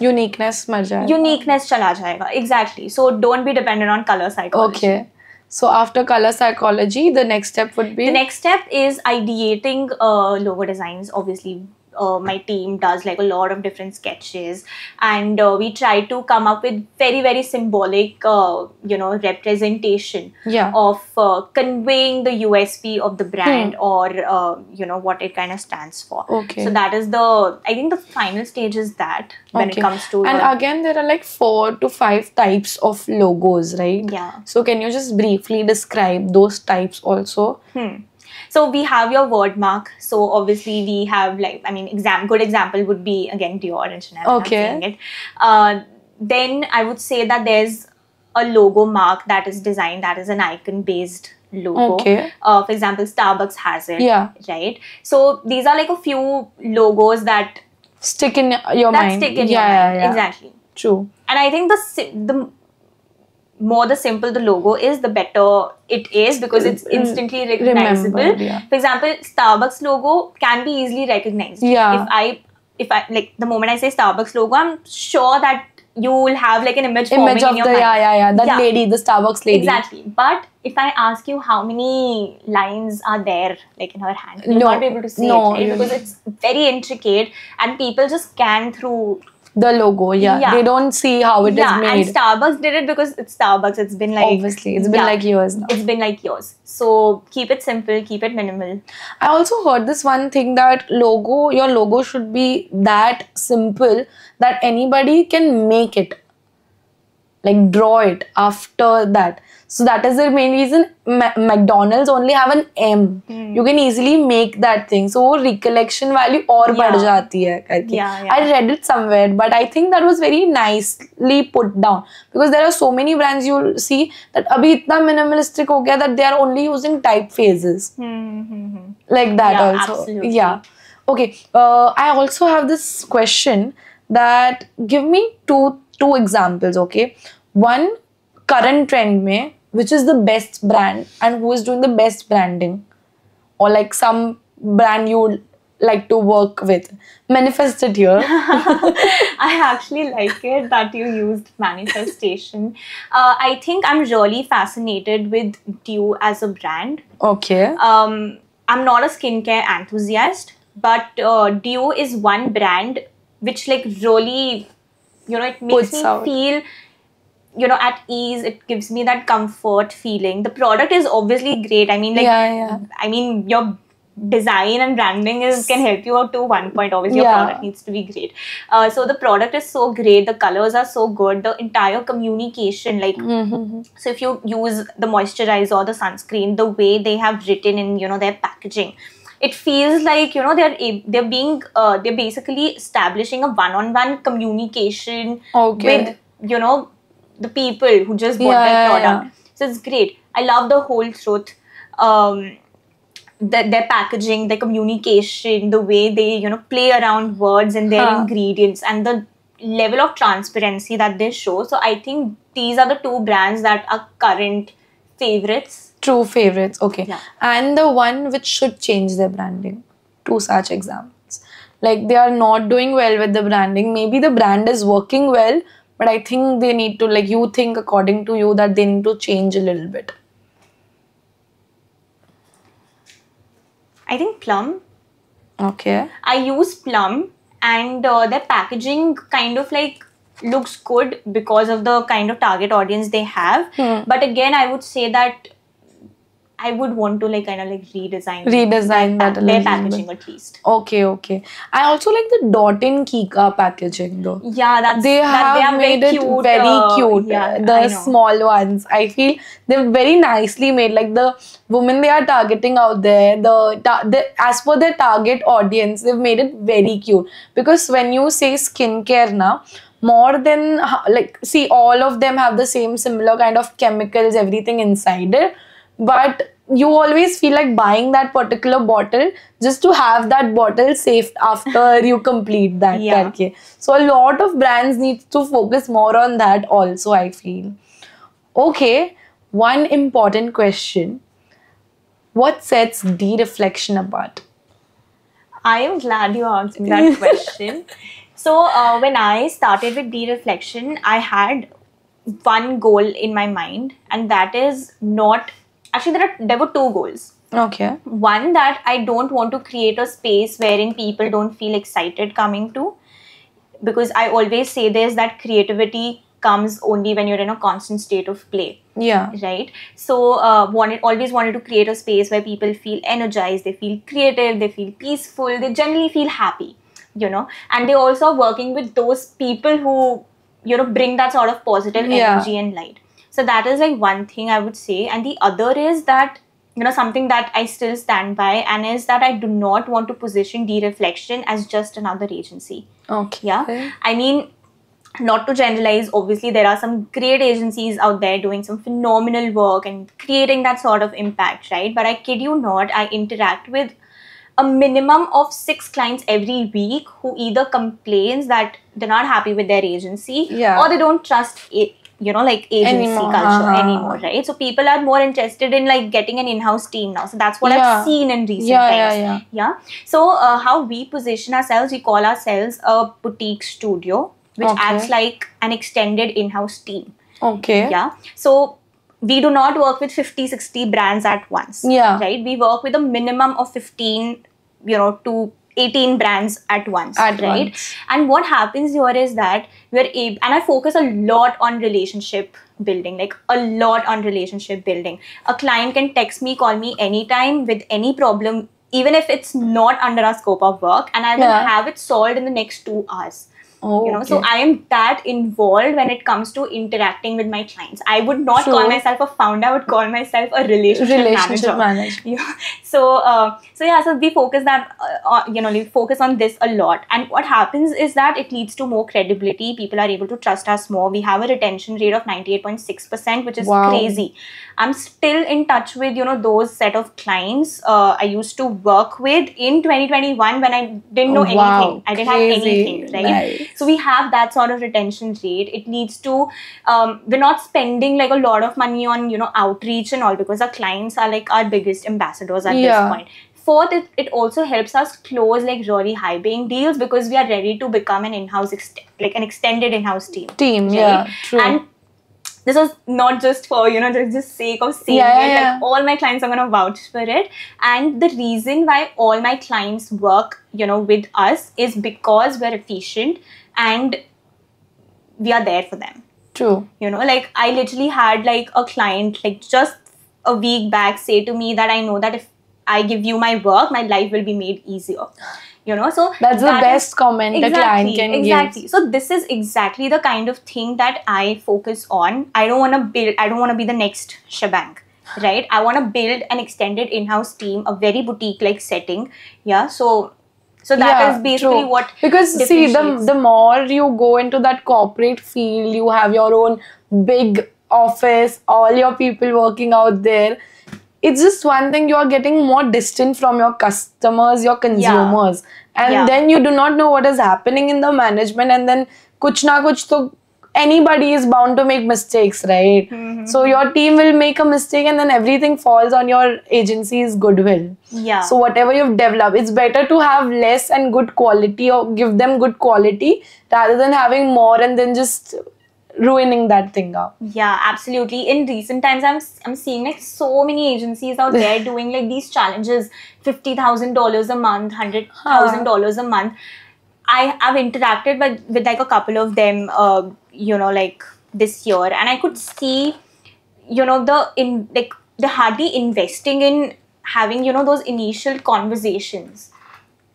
uniqueness chala jayega. Exactly. So don't be dependent on color psychology. Okay. So after color psychology, the next step would be? The next step is ideating logo designs. Obviously, my team does like a lot of different sketches, and we try to come up with very, very symbolic, representation of conveying the USP of the brand, or, what it kind of stands for. Okay. So that is I think the final stage is that when it comes to... And again, there are like 4 to 5 types of logos, right? Yeah. So can you just briefly describe those types also? So we have your word mark. So obviously we have like, I mean, good example would be again Dior and Chanel. Okay. I'm saying it. then I would say that there's a logo mark that is designed, that is an icon based logo. Okay. For example, Starbucks has it. Yeah. Right. So these are like a few logos that Stick in your mind. stick in your mind. Exactly. True. And I think the more the simple the logo is, the better it is, because it's instantly recognizable. Remembered, yeah. For example, Starbucks logo can be easily recognized. Yeah. If I like, the moment I say Starbucks logo, I'm sure that you will have like an image forming Image of in your the mind. that lady, the Starbucks lady. Exactly. But if I ask you how many lines are there like in her hand, you'll not be able to see it, right? Because it's very intricate and people just scan through the logo. They don't see how it is made. And Starbucks did it because it's Starbucks. It's been like, obviously it's been like years now. It's been like years. So keep it simple, keep it minimal. I also heard this one thing that your logo should be that simple that anybody can make it, like draw it after that. So that is the main reason McDonald's only have an M. You can easily make that thing. So recollection value और बढ़ जाती है करके. I read it somewhere, but I think that was very nicely put down, because there are so many brands you see that अभी इतना minimalistic हो गया that they are only using typefaces. Like that also. Absolutely. Yeah. Okay. I also have this question that give me two examples. Okay. One, current trend में, which is the best brand and who is doing the best branding, or like some brand you would like to work with. Manifest it here. I actually like it that you used manifestation. I think I'm really fascinated with Due as a brand. Okay. I'm not a skincare enthusiast, but Due is one brand which like really, it makes me feel, at ease. It gives me that comfort feeling. The product is obviously great. I mean, like, I mean, your design and branding can help you out to one point. Obviously, your product needs to be great. So the product is so great. The colors are so good. The entire communication, like, so if you use the moisturizer or the sunscreen, the way they have written in, their packaging, it feels like, they're basically establishing a one-on-one communication with, the people who just bought their product. So it's great. I love the whole truth. Their packaging, their communication, the way they, play around words and their ingredients, and the level of transparency that they show. So I think these are the two brands that are current favorites. True favorites. Okay. Yeah. And the one which should change their branding. Two such examples. Like, they are not doing well with the branding. Maybe the brand is working well, but I think they need to, like, you think according to you that they need to change a little bit. I think Plum. Okay. I use Plum, and their packaging kind of like looks good because of the kind of target audience they have. But again, I would say that I would want to kind of redesign that a little their packaging at least. Okay. I also like the Dot in Kika packaging though. Yeah, they have made it cute, very cute. Yeah, the small ones, I feel they're very nicely made. Like the women they are targeting out there, the as per their target audience, they've made it very cute. Because when you say skincare now, more than see, all of them have the same similar kind of chemicals, everything inside it. But you always feel like buying that particular bottle just to have that bottle safe after you complete that. So a lot of brands need to focus more on that also, I feel. Okay, one important question. What sets de-reflection apart? I am glad you asked me that question. So when I started with de-reflection, I had one goal in my mind, and that is not... Actually, there were two goals. Okay. One, that I don't want to create a space wherein people don't feel excited coming to. Because I always say this, that creativity comes only when you're in a constant state of play. Yeah. Right? So, always wanted to create a space where people feel energized, they feel creative, they feel peaceful, they generally feel happy, And they also are working with those people who, bring that sort of positive energy and light. So that is one thing I would say. And the other is that, something that I still stand by, and is that I do not want to position de-reflection as just another agency. Okay. Yeah. I mean, not to generalize, obviously there are some great agencies out there doing some phenomenal work and creating that sort of impact, right? But I kid you not, I interact with a minimum of 6 clients every week who either complains that they're not happy with their agency, Yeah. or they don't trust it, like agency Anymore. culture anymore, right? So people are more interested in like getting an in-house team now. So that's what Yeah. I've seen in recent Yeah, times. yeah. So how we position ourselves, we call ourselves a boutique studio, which Okay. acts like an extended in-house team. Okay. Yeah. So we do not work with 50, 60 brands at once. Yeah. Right. We work with a minimum of 15, to 18 brands at once. At right. once. And what happens here is that we're able, and I focus a lot on relationship building, like a lot on relationship building. A client can text me, call me anytime with any problem, even if it's not under our scope of work, and I will Yeah. have it solved in the next 2 hours. Oh, So okay. I am that involved when it comes to interacting with my clients. I would not True. call myself a founder. I would call myself a relationship manager. Yeah. So we focus we focus on this a lot. And what happens is that it leads to more credibility. People are able to trust us more. We have a retention rate of 98.6%, which is Wow. crazy. I'm still in touch with, those set of clients I used to work with in 2021 when I didn't know Wow. anything. I didn't have Crazy. anything, right? Nice. So we have that sort of retention rate. It leads to, we're not spending like a lot of money on, outreach and all, because our clients are like our biggest ambassadors at Yeah. this point. Fourth, it also helps us close like really high paying deals because we are ready to become an in-house, an extended in-house team. Team, right? yeah, true. And this is not just for, just sake of saying Yeah, it. yeah. Like all my clients are going to vouch for it. And the reason why all my clients work, with us is because we're efficient and we are there for them. True. Like I literally had like a client like just a week back say to me that I know that if I give you my work, my life will be made easier. So That's the that best comment a client can exactly. give. So this is exactly the kind of thing that I focus on. I don't want to be the next shebang, right? I want to build an extended in-house team, a very boutique-like setting. Yeah. So that is basically true. what, because see, differentiates. the more you go into that corporate field, you have your own big office, all your people working out there. It's just one thing, you are getting more distant from your customers, your consumers, and Yeah. then you do not know what is happening in the management, and then kuch na kuch to anybody is bound to make mistakes, right? So your team will make a mistake and then everything falls on your agency's goodwill. Yeah. So whatever you've developed, it's better to have less and good quality, or give them good quality, rather than having more and then just ruining that thing up. Yeah, absolutely. In recent times, I'm seeing like so many agencies out there doing like these challenges, $50,000 a month, $100,000 a month. I've interacted with like a couple of them, like this year, and I could see, they're hardly investing in having, those initial conversations.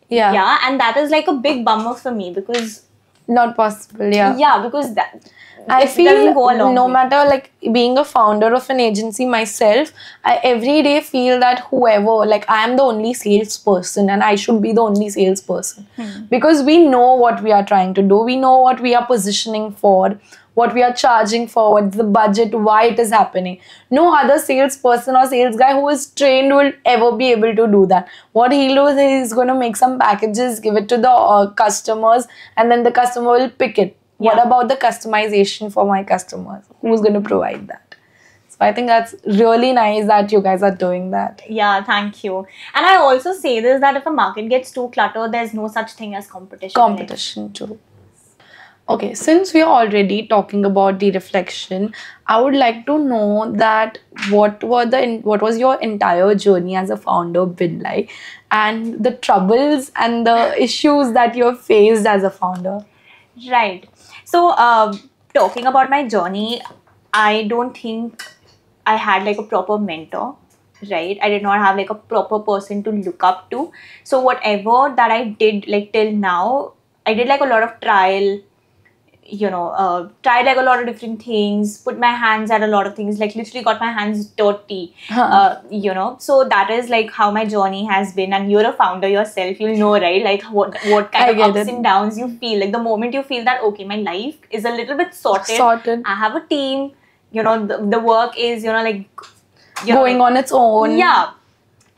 Yeah, and that is like a big bummer for me because Not possible, yeah. Yeah, because that I it feel doesn't go a long no way. matter, like being a founder of an agency myself, I every day feel that whoever, like I am the only salesperson and I should be the only salesperson. Because we know what we are trying to do, we know what we are positioning for, what we are charging for, what's the budget, why it is happening. No other salesperson or sales guy who is trained will ever be able to do that. What he'll do is he's going to make some packages, give it to the customers, and then the customer will pick it. What Yeah. about the customization for my customers? Who's going to provide that? So I think that's really nice that you guys are doing that. Yeah, thank you. And I also say this, that if a market gets too cluttered, there's no such thing as competition. Competition too. Okay, since we are already talking about the reflection, I would like to know that what was your entire journey as a founder been like, and the troubles and the issues that you have faced as a founder. Right. So, talking about my journey, I don't think I had like a proper mentor, right? I did not have like a proper person to look up to. So, whatever that I did like till now, I did like a lot of trial tried like a lot of different things, put my hands at a lot of things, like literally got my hands dirty. So that is like how my journey has been. And you're a founder yourself, you'll know, right? Like what kind of ups and downs you feel. Like the moment you feel that, okay, my life is a little bit sorted. I have a team, the work is, going on its own. Yeah.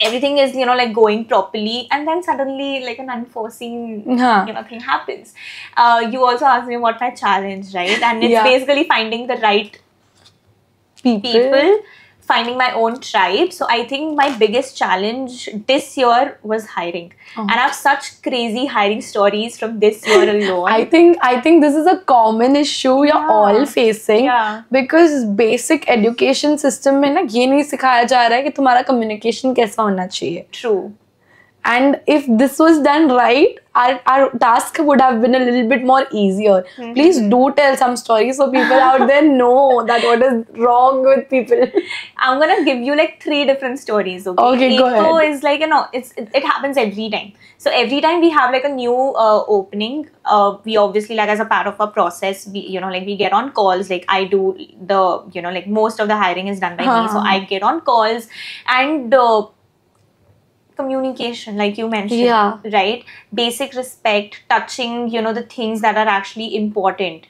Everything is, like going properly, and then suddenly like an unforeseen, thing happens. You also asked me what my challenge, right? And it's basically finding the right people, finding my own tribe. So I think my biggest challenge this year was hiring. And I have such crazy hiring stories from this year alone. I think this is a common issue you're all facing, because basic education system में ना ये नहीं सिखाया जा रहा है कि तुम्हारा communication कैसा होना चाहिए. True. And if this was done right, our task would have been a little bit more easier. Please do tell some stories so people out there know that what is wrong with people. I'm gonna give you like 3 different stories. Okay, go ahead. So is like, it happens every time. So every time we have like a new opening, we obviously, like as a part of our process, we we get on calls. Like I do the like most of the hiring is done by me, so I get on calls and. Communication, like you mentioned, right? Basic respect, touching, the things that are actually important,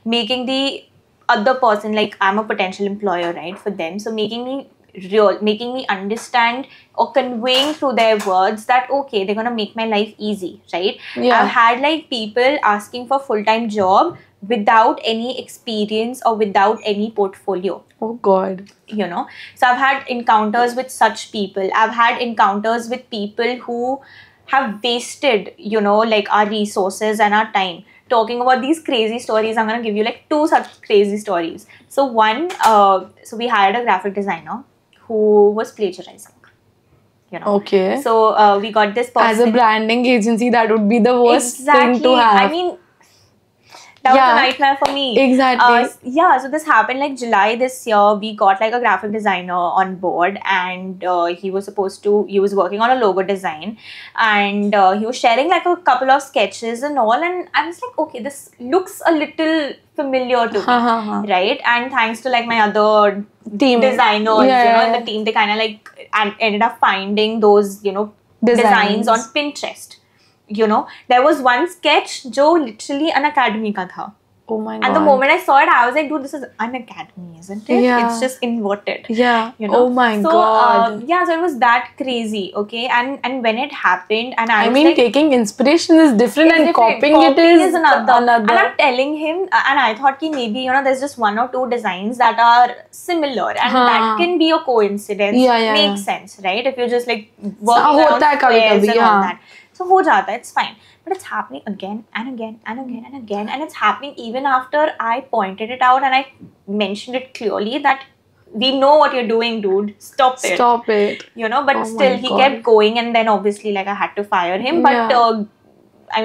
making the other person, like I'm a potential employer, right, for them. So making me real, making me understand or conveying through their words that, okay, they're going to make my life easy, right? I've had like people asking for full-time job without any experience or without any portfolio. Oh God. So I've had encounters with such people. I've had encounters with people who have wasted, like our resources and our time. Talking about these crazy stories, I'm going to give you like 2 such crazy stories. So one, so we hired a graphic designer who was plagiarizing. Okay. So we got this person. As a branding agency, that would be the worst thing to have. I mean, that was a nightmare for me. Exactly. So this happened like July this year. We got like a graphic designer on board, and he was working on a logo design, and he was sharing like a couple of sketches and all, and I was like, okay, this looks a little familiar to me, right? And thanks to like my other team designers, in the team, they kind of like ended up finding those, designs on Pinterest. There was one sketch जो literally an academy का था. Oh my God. And the moment I saw it, I was like, dude, this is an academy, isn't it? It's just inverted. Yeah. Oh my God. So it was that crazy, okay? And when it happened, and I mean, like, taking inspiration is different, and copying it is another. And I'm telling him, and I thought कि maybe, there's just 1 or 2 designs that are similar, and that can be a coincidence. Makes sense, right? If you're just like working around squares and all that. So ho jata, it's fine. But it's happening again and again and again and again. And it's happening even after I pointed it out and I mentioned it clearly that we know what you're doing, dude. Stop it. Stop it. But still he kept going, and then obviously like I had to fire him. But I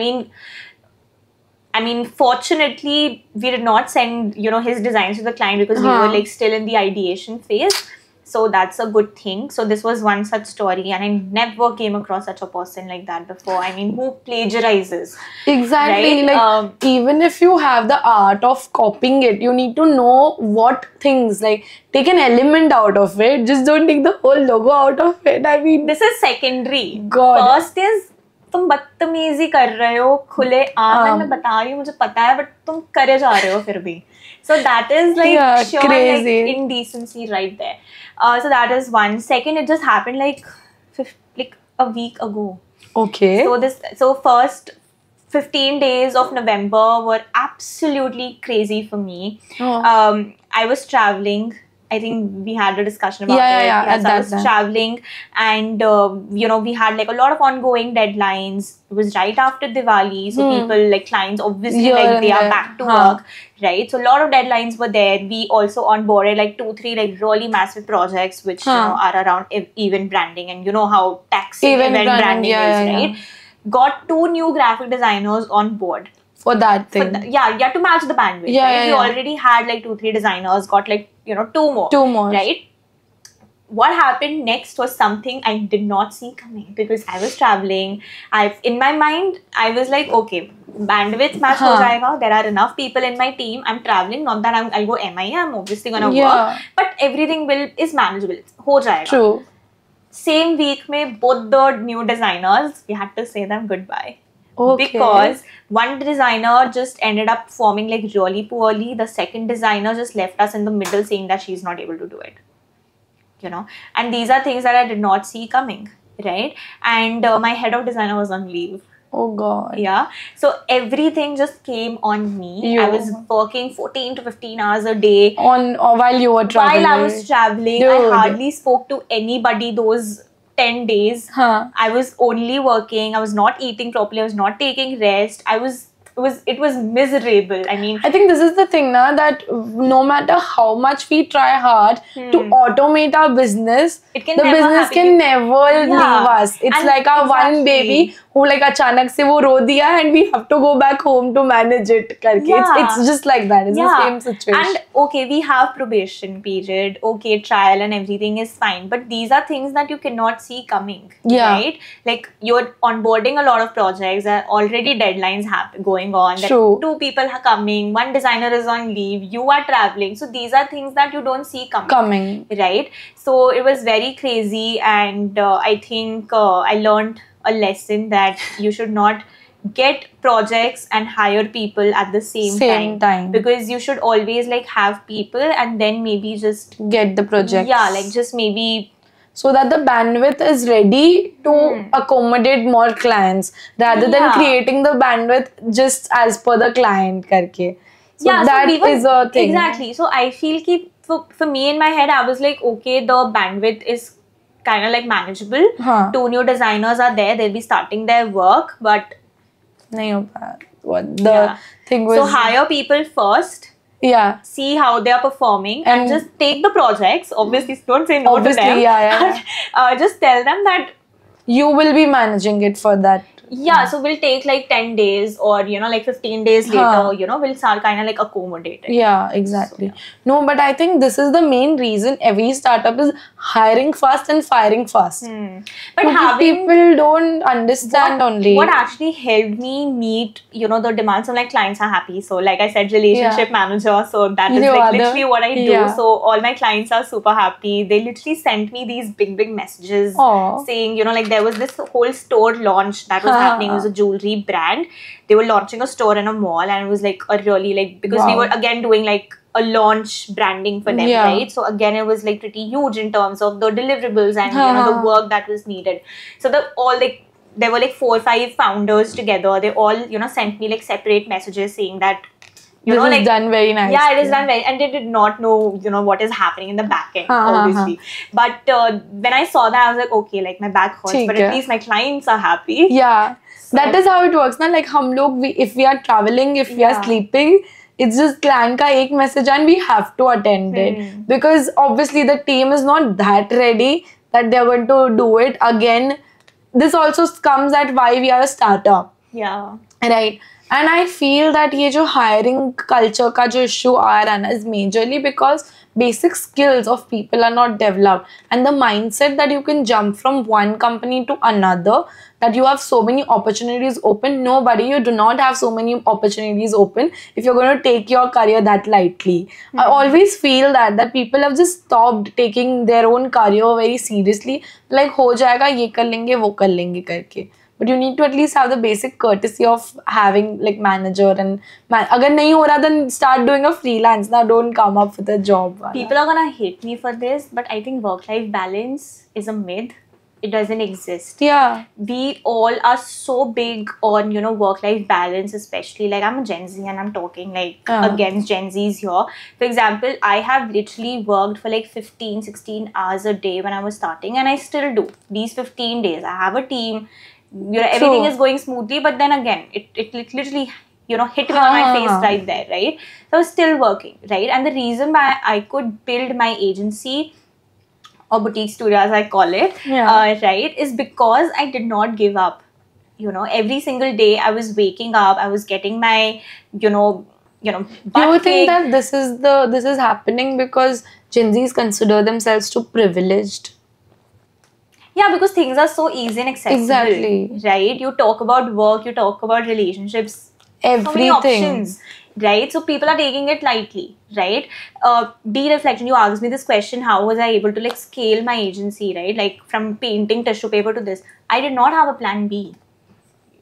mean, fortunately, we did not send, his designs to the client because we were like still in the ideation phase. So that's a good thing. So this was one such story, and I never came across such a person like that before. I mean, who plagiarizes? Exactly. Right? Like even if you have the art of copying it, you need to know what things, like take an element out of it. Just don't take the whole logo out of it. I mean, this is secondary. God. First is तुम बदतमीजी कर रहे हो खुले आम मैं बता रही हूँ मुझे पता है but तुम करे जा रहे हो फिर भी. So that is like sure crazy. Like indecency right there. So that is one. Second, it just happened like a week ago. Okay. So first 15 days of November were absolutely crazy for me. I was traveling. I think we had a discussion about it. So I was traveling, and we had like a lot of ongoing deadlines. It was right after Diwali, so people like clients obviously like they are back to work, right? So a lot of deadlines were there. We also onboarded like 2-3 like really massive projects which are around event branding, and how taxing event branding is, right? Got 2 new graphic designers on board. For that thing. To match the bandwidth. We already had like 2-3 designers, got like 2 more. 2 more. Right? what happened next was something I did not see coming, because I was traveling. In my mind, I was like, okay, bandwidth match ho jayega. There are enough people in my team. I'm traveling. Not that I'll go MIA. I'm obviously gonna work, but everything is manageable. Ho jayega. True. Same week, both the new designers, we had to say them goodbye. Okay. Because one designer just ended up performing like really poorly. The second designer just left us in the middle, saying that she's not able to do it. You know, and these are things that I did not see coming, right? And my head of designer was on leave. Oh God. Yeah. So everything just came on me. I was working 14 to 15 hours a day. While you were traveling. While I was traveling, I hardly spoke to anybody those 10 days. I was only working. I was not eating properly. I was not taking rest. It was miserable. I mean, I think this is the thing now, that no matter how much we try hard to automate our business, the business can never leave us. It's like our one baby who like achanak se wo ro diya and we have to go back home to manage it karke. It's just like that. It's the same situation. And okay, we have probation period, okay, trial and everything is fine, but these are things that you cannot see coming, right? Like, you're onboarding a lot of projects, already deadlines going on. True. 2 people are coming, 1 designer is on leave, you are traveling. So these are things that you don't see coming. Right? So it was very crazy, and I think I learned a lesson that you should not get projects and hire people at the same time, because you should always like have people and then maybe just get the project. Yeah, like just maybe, so that the bandwidth is ready to accommodate more clients, rather than creating the bandwidth just as per the client karke. So that is a thing. Exactly. So I feel for me in my head, I was like, okay, the bandwidth is kind of like manageable. 2 new designers are there. They'll be starting their work, but the thing was, so hire people first. Yeah. See how they are performing and just take the projects. Obviously, don't say no to them. Just tell them that you will be managing it for that. Yeah, so we'll take like 10 days or, like 15 days later, we'll start kind of like accommodating. Yeah, exactly. No, but I think this is the main reason every startup is hiring fast and firing fast. But people don't understand what actually helped me meet, the demands of my clients are happy. So like I said, relationship manager. So that is like literally what I do. So all my clients are super happy. They literally sent me these big messages saying, like there was this whole store launch that was happening. It was a jewelry brand. They were launching a store in a mall, and it was like a really like, because we were again doing like a launch branding for them, right? So again, it was like pretty huge in terms of the deliverables and the work that was needed. So there were like 4 or 5 founders together. They all sent me like separate messages saying that this is done very nicely. Yeah, it is done very, and they did not know what is happening in the back end, obviously. But when I saw that, I was like, okay, like my back hurts, but at least my clients are happy. Yeah, so that is how it works. Na? Like if we are traveling, if we are sleeping, it's just client ka ek message and we have to attend it, because obviously the team is not that ready that they're going to do it. Again, this also comes at why we are a startup. Yeah. Right. And I feel that ये जो hiring culture का जो issue आ रहा है ना is majorly because basic skills of people are not developed, and the mindset that you can jump from one company to another, that you have so many opportunities open. You do not have so many opportunities open if you're going to take your career that lightly. I always feel that people have just stopped taking their own career very seriously. Like हो जाएगा ये कर लेंगे वो कर लेंगे करके. But you need to at least have the basic courtesy of having like manager and agar nahi ho raha, then start doing a freelance. Now don't come up with a job. People are gonna hate me for this, but I think work-life balance is a myth. It doesn't exist. Yeah. We all are so big on, work-life balance, especially like I'm a Gen Z and I'm talking like against Gen Zs here. For example, I have literally worked for like 15, 16 hours a day when I was starting, and I still do. These 15 days, I have a team. Everything is going smoothly, but then again, it literally, hit me on my face right there, right? So I was still working, right? And the reason why I could build my agency, or boutique studio as I call it, right, is because I did not give up. Every single day I was waking up, I was getting my, do you think that this is happening because Gen Zs consider themselves too privileged. Yeah, because things are so easy and accessible. Exactly. Right? You talk about work, you talk about relationships. So many Everything. options. Right? So people are taking it lightly. Right? De-reflection, you asked me this question, how was I able to like scale my agency, right? Like from painting tissue paper to this. I did not have a plan B.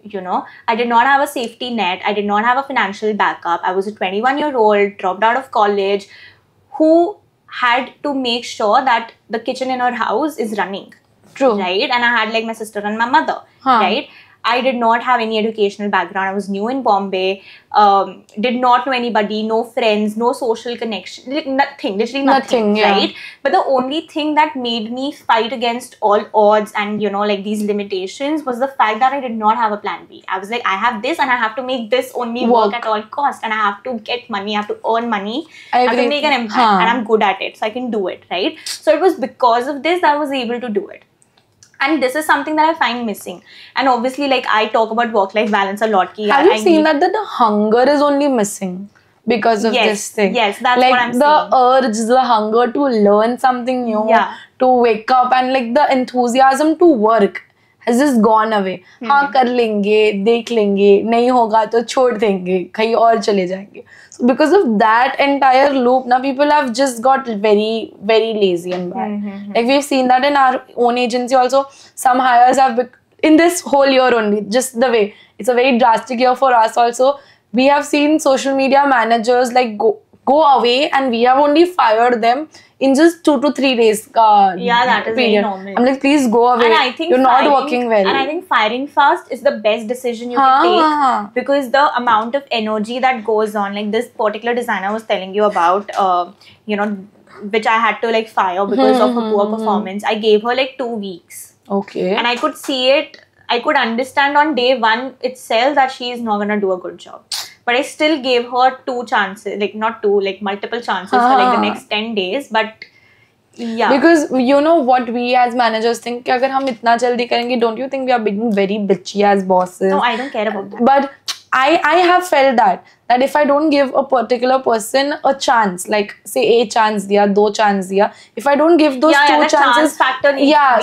You know, I did not have a safety net. I did not have a financial backup. I was a 21-year-old, dropped out of college, who had to make sure that the kitchen in our house is running. True. Right? And I had like my sister and my mother. Right? I did not have any educational background. I was new in Bombay, did not know anybody, no friends, no social connection, like nothing, literally nothing, yeah. right? But the only thing that made me fight against all odds and, you know, like these limitations was the fact that I did not have a plan B. I was like, I have this and I have to make this only work at all cost, and I have to get money, I have to earn money, I have to make an impact, and I'm good at it, so I can do it, right? So it was because of this that I was able to do it. And this is something that I find missing. And obviously, like, I talk about work-life balance a lot. Have you seen that the hunger is only missing because of this thing? Yes, that's like what I'm saying. The urge, the hunger to learn something new, to wake up, and like the enthusiasm to work has just gone away. हाँ कर लेंगे, देख लेंगे, नहीं होगा तो छोड़ देंगे, कहीं और चले जाएंगे. So because of that entire loop, now people have just got very, very lazy and bad. Like we've seen that in our own agency also. Some hires have in this whole year only, just the way it's a very drastic year for us also. We have seen social media managers like go away, and we have only fired them in just 2 to 3 days. That is very normal. I'm like, please go away. And I think you're not working well. And I think firing fast is the best decision you can take, because the amount of energy that goes on, like this particular designer I was telling you about, you know, which I had to like fire because of her poor performance. I gave her like 2 weeks. Okay. And I could see it. I could understand on day 1 itself that she is not gonna do a good job. But I still gave her 2 chances, like not 2, like multiple chances for like the next 10 days. But yeah. Because you know what we as managers think, कि अगर हम इतना जल्दी करेंगे, don't you think we are being very bitchy as bosses? No, I don't care about that. But I have felt that if I don't give a particular person a chance, like say a chance diya, 2 chance diya, if I don't give those 2 chances,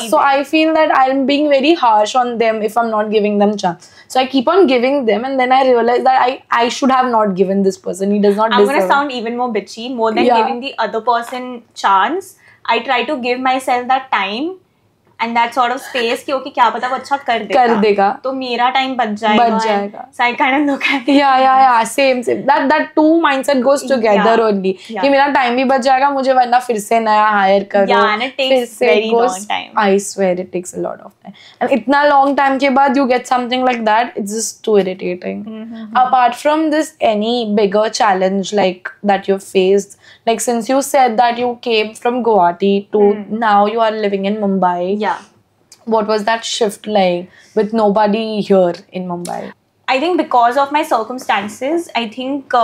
so I feel that I'm being very harsh on them if I'm not giving them chance. So I keep on giving them, and then I realize that I should have not given this person. He does not deserve. I'm gonna sound even more bitchy. More than giving the other person chance, I try to give myself that time and that sort of space कि क्या पता वो अच्छा कर देगा तो मेरा time बच जाएगा. So I kind of look at it. Same. That two mindset goes together only. कि मेरा टाइम भी बच जाएगा, मुझे वरना फिर से नया हायर करो. And it takes very long time. I swear it takes a lot of time. And इतना long time के बाद you get something like that, it's just too irritating. Apart from this, any bigger challenge like that you faced, like since you said that you came from Guwahati to now you are living in Mumbai. Yeah. What was that shift like with nobody here in Mumbai? I think because of my circumstances, I think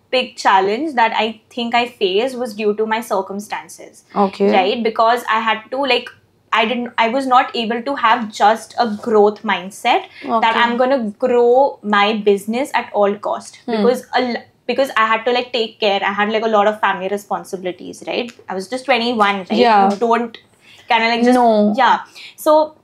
big challenge that I think I faced was due to my circumstances. Okay. Right? Because I had to like, I was not able to have just a growth mindset that I'm going to grow my business at all cost. Because I had to like take care. I had like a lot of family responsibilities, right? I was just 21, right? Yeah. You don't kind of like just... No. Yeah. So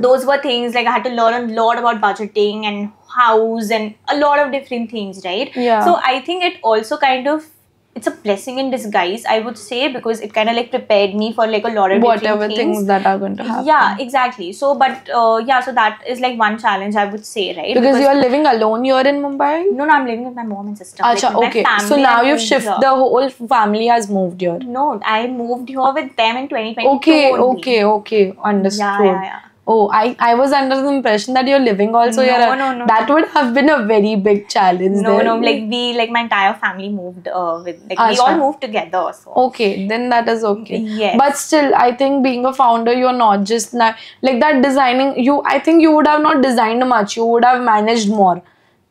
those were things like I had to learn a lot about budgeting and house and a lot of different things, right? Yeah. So I think it also kind of, it's a blessing in disguise, I would say, because it kind of like prepared me for like a lot of whatever different things that are going to happen. Yeah, exactly. So, but so that is like one challenge I would say, right? Because you are living alone here in Mumbai? No, I'm living with my mom and sister. Achha, like okay. So now you've shifted, the whole family has moved here. No, I moved here with them in 2022. Okay. Understood. Yeah. Oh, I was under the impression that you're living also here. No. That would have been a very big challenge. No, like my entire family moved with, like we all moved together. So. Okay, then that is okay. Yes. But still, I think being a founder, you're not just like that designing. I think you would have not designed much. You would have managed more.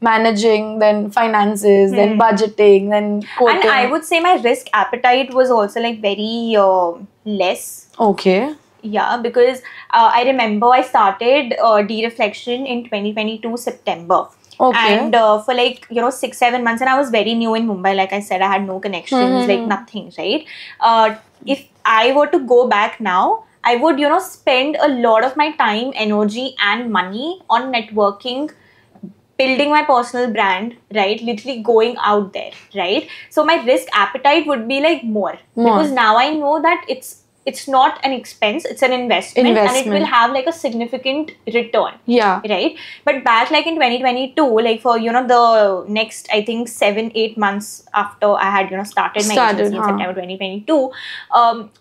Managing, then finances, then budgeting, then quoting. And I would say my risk appetite was also like very less. Okay. Yeah, because I remember I started De-Reflection in 2022 September. Okay. And for like, 6-7 months, and I was very new in Mumbai. Like I said, I had no connections, like nothing, right? If I were to go back now, I would, spend a lot of my time, energy, and money on networking, building my personal brand, right? Literally going out there, right? So my risk appetite would be like more. Because now I know that it's not an expense, it's an investment, and it will have like a significant return. Yeah. Right? But back like in 2022, like for, the next, I think 7-8 months after I had, started my agency in September 2022,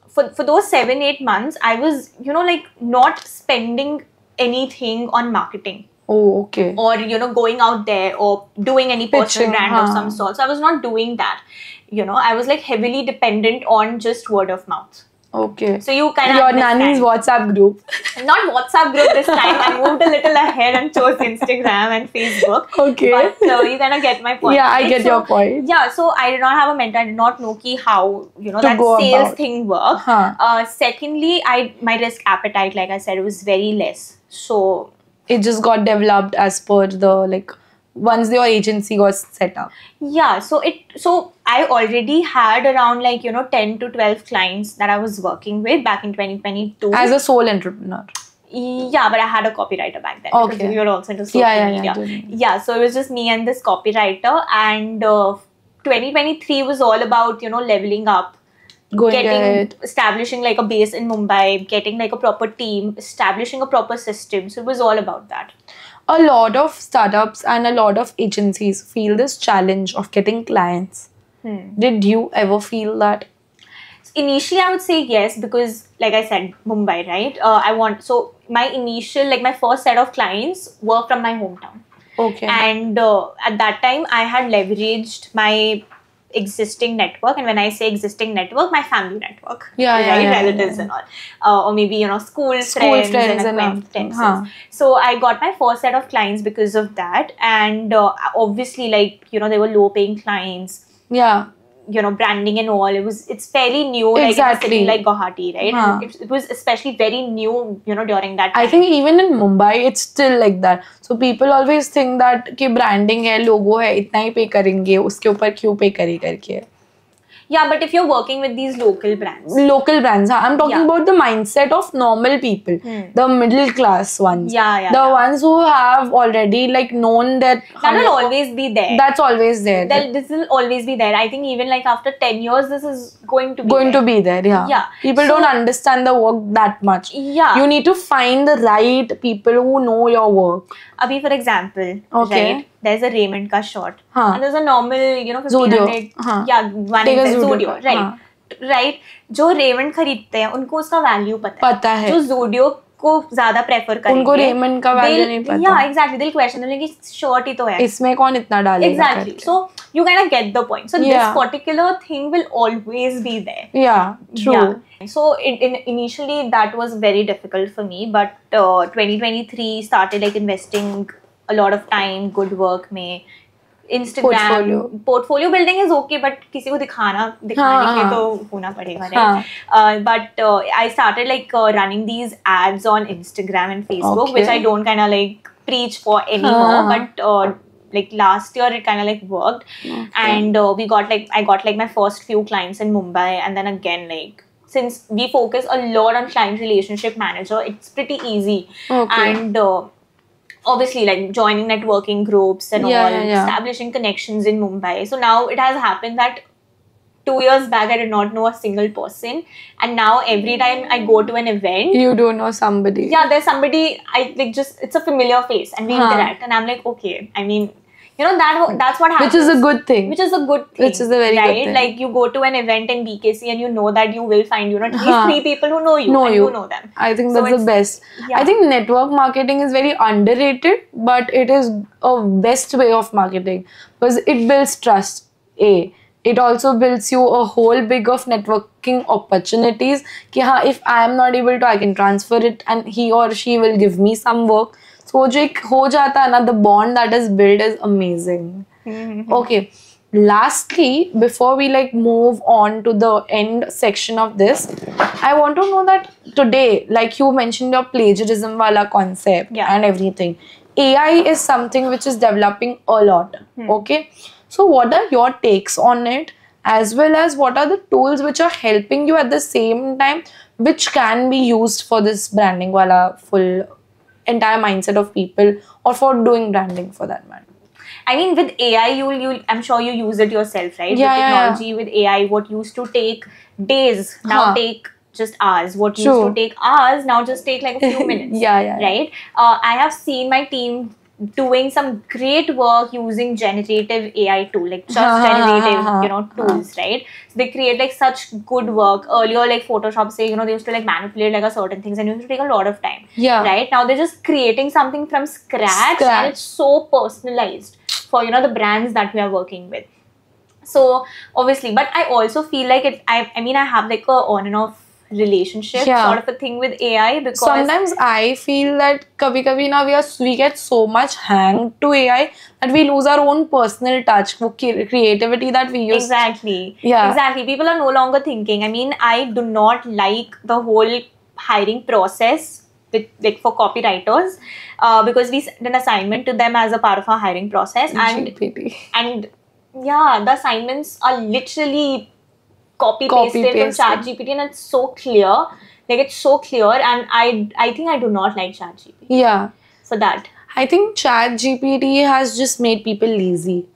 for those 7-8 months, I was, like not spending anything on marketing. Oh, okay. Or, going out there or doing any personal brand of some sort. So I was not doing that. I was like heavily dependent on just word of mouth. Okay. So you kind of your nanny's WhatsApp group. Not WhatsApp group this time. I moved a little ahead and chose Instagram and Facebook. Okay. But you kind of get my point. Yeah, I get your point. Yeah, so I did not have a mentor. I did not know how, that sales thing worked. Secondly, my risk appetite, like I said, was very less. So it just got developed as per the once your agency got set up. Yeah, so I already had around 10 to 12 clients that I was working with back in 2022 as a sole entrepreneur. Yeah, but I had a copywriter back then. Okay. Because we were also into social media. Yeah, so it was just me and this copywriter, and 2023 was all about leveling up, establishing like a base in Mumbai, getting like a proper team, establishing a proper system. So it was all about that. A lot of startups and a lot of agencies feel this challenge of getting clients. Did you ever feel that? Initially, I would say yes, because like I said, Mumbai, right? My first set of clients were from my hometown. Okay. And at that time, I had leveraged my existing network, and when I say existing network, my family network, relatives and all, or maybe school friends and acquaintances. So I got my first set of clients because of that, and obviously, they were low paying clients. Yeah. Branding and all, it's fairly new, like in a city like Guwahati, right? And it was especially very new, during that time. I think even in Mumbai, it's still like that. So people always think that कि branding है, logo है, इतना ही pay करेंगे, उसके ऊपर क्यों pay करें करके. Yeah, but if you're working with these local brands. I'm talking about the mindset of normal people. The middle class ones. The ones who have already known that... That will always be there. That's always there. This will always be there. I think even after 10 years, this is going to be there. Yeah. People don't understand the work that much. Yeah. You need to find the right people who know your work. Abhi, for example, right? There's a Raymond ka shot. And there's a normal, 1500. Yeah, one is Zudio. Right. Right. जो Raymond खरीदते हैं, उनको उसका value पता है. जो Zudio को ज़्यादा prefer करेंगे. उनको Raymond का value नहीं पता. Yeah, exactly. They'll question them कि shirt ही तो है. इसमें कौन इतना डालेगा? Exactly. So you kind of get the point. So this particular thing will always be there. Yeah, true. Yeah. So initially that was very difficult for me, but 2023 started investing a lot of time, good work में. Instagram portfolio building is okay, but किसी को दिखाने के तो होना पड़ेगा, right? But I started running these ads on Instagram and Facebook, which I don't kind of preach for anymore, but last year it kind of worked, and I got my first few clients in Mumbai, and then again since we focus a lot on client relationship manager, it's pretty easy, and obviously joining networking groups and establishing connections in Mumbai. So now it has happened that 2 years back I did not know a single person, and now every time I go to an event, you don't know somebody. Yeah, there's somebody it's a familiar face, and we interact, and I'm like, okay, I mean, that's what happens. Which is a good thing. Which is a good thing. Which is a very good thing. You go to an event in BKC and you know that you will find, at least 3 people who know you. You know them. I think that's the best. Yeah. I think network marketing is very underrated, but it is a best way of marketing because it builds trust. It also builds you a whole big of networking opportunities. If I am not able to, I can transfer it and he or she will give me some work. So the bond that is built is amazing. Okay. Lastly, before we move on to the end section of this, I want to know that today, you mentioned your plagiarism wala concept and everything. AI is something which is developing a lot. Okay. So what are your takes on it, as well as what are the tools which are helping you at the same time, which can be used for this branding wala full entire mindset of people, or for doing branding for that matter? I mean, with AI, I'm sure you use it yourself, right? Yeah, with yeah, technology, with AI, what used to take days now take just hours. What used True. to take hours now just take like a few minutes. Yeah. Right? I have seen my team doing some great work using generative AI tool, like just generative, tools, right? So they create like such good work. Earlier, like Photoshop, say, they used to like manipulate like a certain things, and it used to take a lot of time. Yeah. Right? Now they're just creating something from scratch. And it's so personalized for the brands that we are working with. So obviously, but I also feel like I mean I have like a on and off relationship sort of a thing with AI, because sometimes I feel that kabhi na we get so much hanged to AI that we lose our own personal touch, creativity that we use. Exactly. Yeah. Exactly. People are no longer thinking. I mean, I do not like the whole hiring process with like for copywriters, because we send an assignment to them as a part of our hiring process, and yeah, the assignments are literally copy pasted from ChatGPT, and it's so clear. Like it's so clear, and I think I do not like ChatGPT. Yeah. For that. I think ChatGPT has just made people lazy.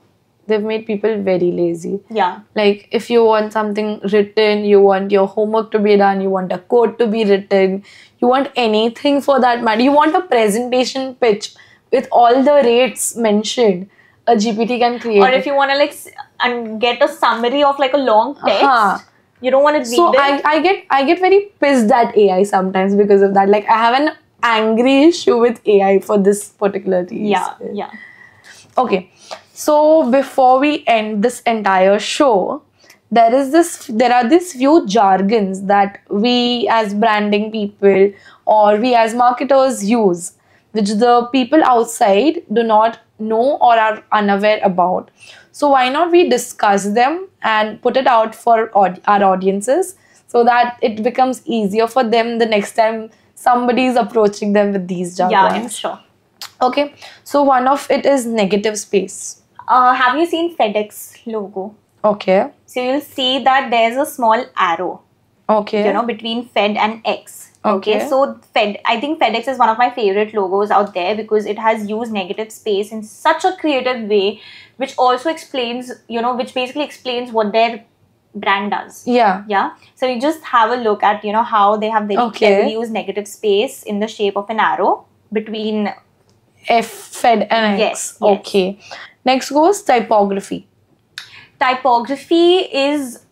They've made people very lazy. Yeah. Like if you want something written, you want your homework to be done, you want a code to be written, you want anything for that matter, you want a presentation pitch with all the rates mentioned, a GPT can create. Or if you want to like and get a summary of like a long text, you don't want to read so it. I get very pissed at AI sometimes because of that. Like I have an angry issue with AI for this particular reason. Yeah. Okay. So before we end this entire show, there are these few jargons that we as branding people or we as marketers use, which the people outside do not know or are unaware about. So why not we discuss them and put it out for our audiences, so that it becomes easier for them the next time somebody is approaching them with these jargons. Yeah, sure. Okay. So one of it is negative space. Have you seen FedEx logo? Okay. So you'll see that there's a small arrow. Okay. Between Fed and X. Okay. So I think FedEx is one of my favorite logos out there, because it has used negative space in such a creative way, which also explains, which basically explains what their brand does. Yeah. Yeah. So you just have a look at, how they have very cleverly used negative space in the shape of an arrow between Fed and X. Yes. Okay. Next goes typography. Typography is,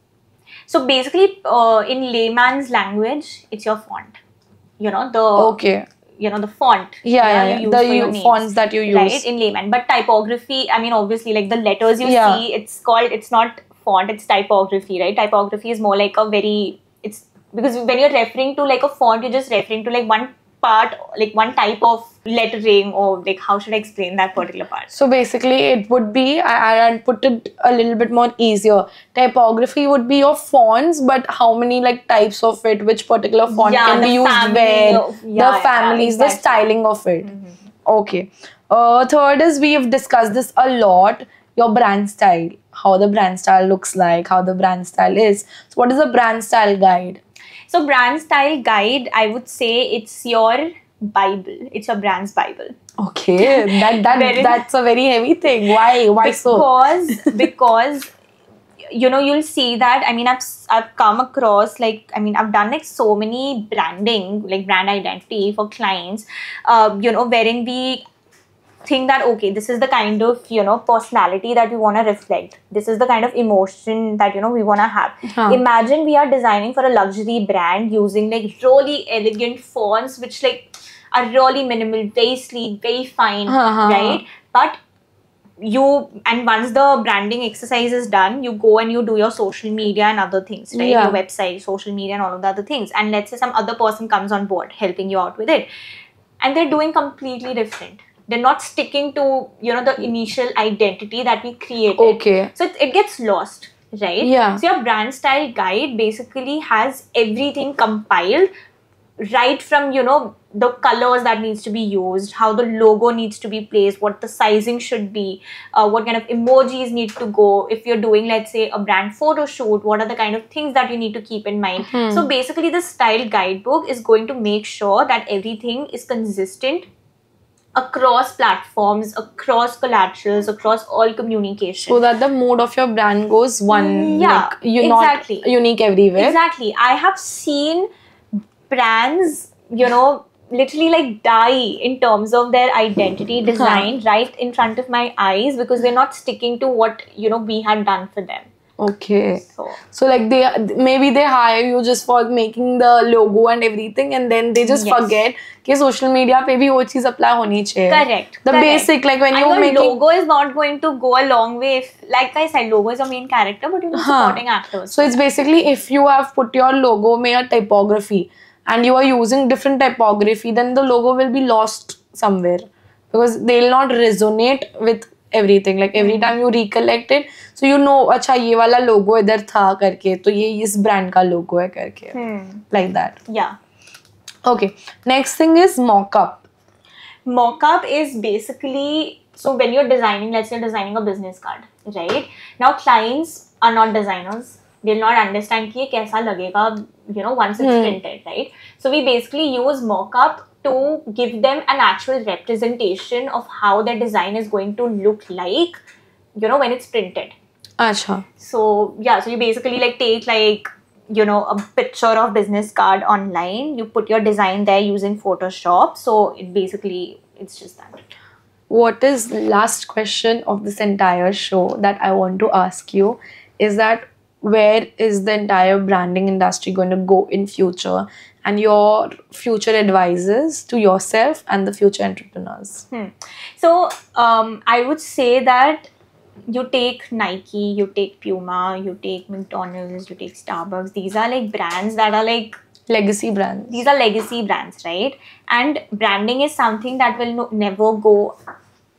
so basically in layman's language, it's your font. The the font. Yeah. The fonts that you use. Right, in layman. But typography, I mean, obviously, like the letters you see, it's not font, it's typography, right? Typography is more like it's because when you're referring to like a font, you're just referring to like one part, like one type of lettering, or like how should I explain that particular part? So basically it would be, I put it a little bit more easier. Typography would be your fonts, but how many like types of it, which particular font can be used where, the families, exactly. The styling of it. Okay. Third is, we've discussed this a lot, your brand style, how the brand style looks like, how the brand style is. So what is a brand style guide? So brand style guide, I would say it's your Bible. It's your brand's Bible. Okay, that's a very heavy thing. Why so? Because you'll see that, I mean, I've come across I've done like so many branding, like brand identity for clients, wherein we think that, okay, this is the kind of personality that we want to reflect, this is the kind of emotion that we want to have. Imagine we are designing for a luxury brand using like really elegant fonts which like are really minimal, very sleek, very fine, right? But once the branding exercise is done, you go and you do your social media and other things, right? Your website, social media and all of the other things, and let's say some other person comes on board helping you out with it, and they're doing completely different. They're not sticking to, the initial identity that we created. Okay. So it gets lost, right? Yeah. So your brand style guide basically has everything compiled right from, you know, the colors that needs to be used, how the logo needs to be placed, what the sizing should be, what kind of emojis need to go. If you're doing, let's say, a brand photo shoot, what are the kind of things that you need to keep in mind? So basically the style guidebook is going to make sure that everything is consistent across platforms, across collaterals, across all communication. So that the mood of your brand goes one, Yeah, like you're exactly. not unique everywhere. Exactly. I have seen brands, you know, literally like die in terms of their identity design right in front of my eyes because they're not sticking to what, you know, we had done for them. Okay. So like they hire you just for making the logo and everything, and then they just Yes. forget कि social media पे भी वो चीज apply होनी चाहिए. correct. The correct. basic, like when and you're your making logo is not going to go a long way if, like I said, logo is a main character, but you're supporting actors. So it's basically if you have put your logo में a typography and you are using different typography, then the logo will be lost somewhere because they'll not resonate with everything. Like every time you recollect it, so you know, अच्छा ये वाला logo इधर था करके, तो ये इस brand का logo है करके, like that. Yeah. Okay. Next thing is mock-up. Mock-up is basically, so when you're designing, let's say you're designing a business card, right? Now clients are not designers. They'll not understand कि ये कैसा लगेगा, you know, once it's printed, right? So we basically use mock-up to give them an actual representation of how their design is going to look like, you know, when it's printed. Acha. So yeah, so you basically like take like, you know, a picture of business card online, you put your design there using Photoshop. So it basically, it's just that. What is last question of this entire show that I want to ask you is that where is the entire branding industry going to go in future, and your future advices to yourself and the future entrepreneurs? So I would say that you take Nike, you take Puma, you take McDonald's, you take Starbucks. These are like brands that are like Legacy brands. these are legacy brands, right? And branding is something that will never go,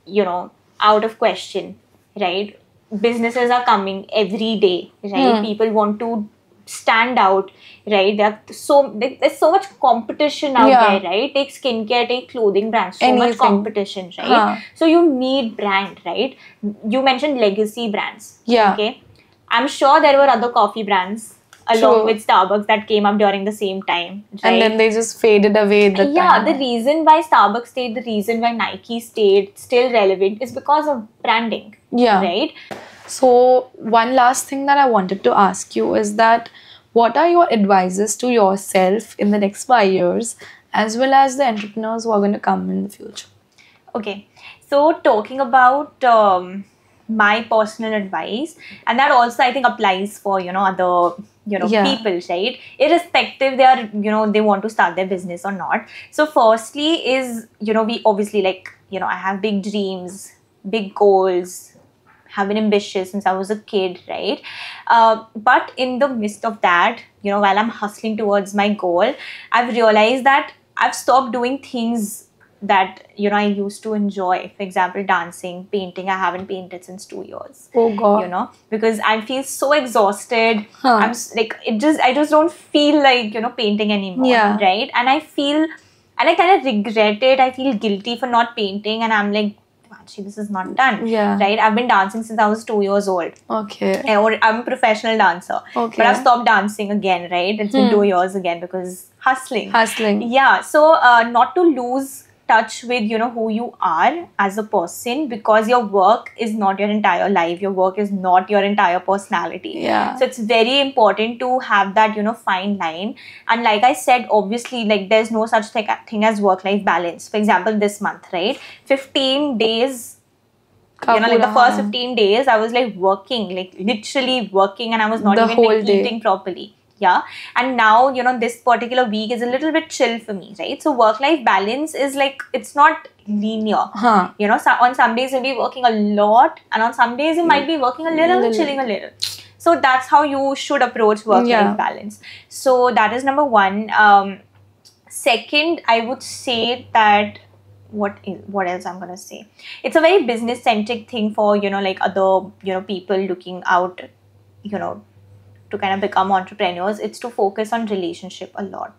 you know, out of question, right? Businesses are coming every day, right? People want to stand out, right? There's so much competition out there, right? Take skincare, take clothing brands, so much competition, right? So you need brand, right? You mentioned legacy brands. Yeah. Okay. I'm sure there were other coffee brands along with Starbucks that came up during the same time, right? And then they just faded away. The reason why Starbucks stayed, the reason why Nike stayed still relevant is because of branding. Yeah. Right? So one last thing that I wanted to ask you is that what are your advices to yourself in the next 5 years, as well as the entrepreneurs who are going to come in the future? Okay. So talking about my personal advice, and that also I think applies for, you know, other, you know, people, right? Irrespective they are, you know, they want to start their business or not. So firstly is, you know, we obviously, like, you know, I have big dreams, big goals, have been ambitious since I was a kid, right? But in the midst of that, you know, while I'm hustling towards my goal, I've realized that I've stopped doing things that, you know, I used to enjoy. For example, dancing, painting. I haven't painted since 2 years. Oh God. You know, because I feel so exhausted. I'm like, I just don't feel like, you know, painting anymore. Yeah. Right? And I kind of regret it. I feel guilty for not painting, and I'm like, actually, this is not done. Yeah. Right? I've been dancing since I was 2 years old. Okay. I'm a professional dancer. Okay. But I've stopped dancing again, right? It's been 2 years again because hustling. Yeah. So not to lose touch with, you know, who you are as a person, because your work is not your entire life. Your work is not your entire personality. Yeah. So it's very important to have that, you know, fine line. And like I said, obviously, like, there's no such thing as work-life balance. For example, this month, right? 15 days, you know, like the first 15 days, I was like working, like literally working, and I was not even like eating properly. Yeah. And now, you know, this particular week is a little bit chill for me, right? So work-life balance is like, it's not linear. You know, so on some days you'll be working a lot, and on some days you might be working a little, chilling a little. So that's how you should approach work-life balance. So that is number one. Second, I would say that what else I'm gonna say? It's a very business-centric thing for, you know, like other, you know, people looking out, you know, to kind of become entrepreneurs. It's to focus on relationship a lot.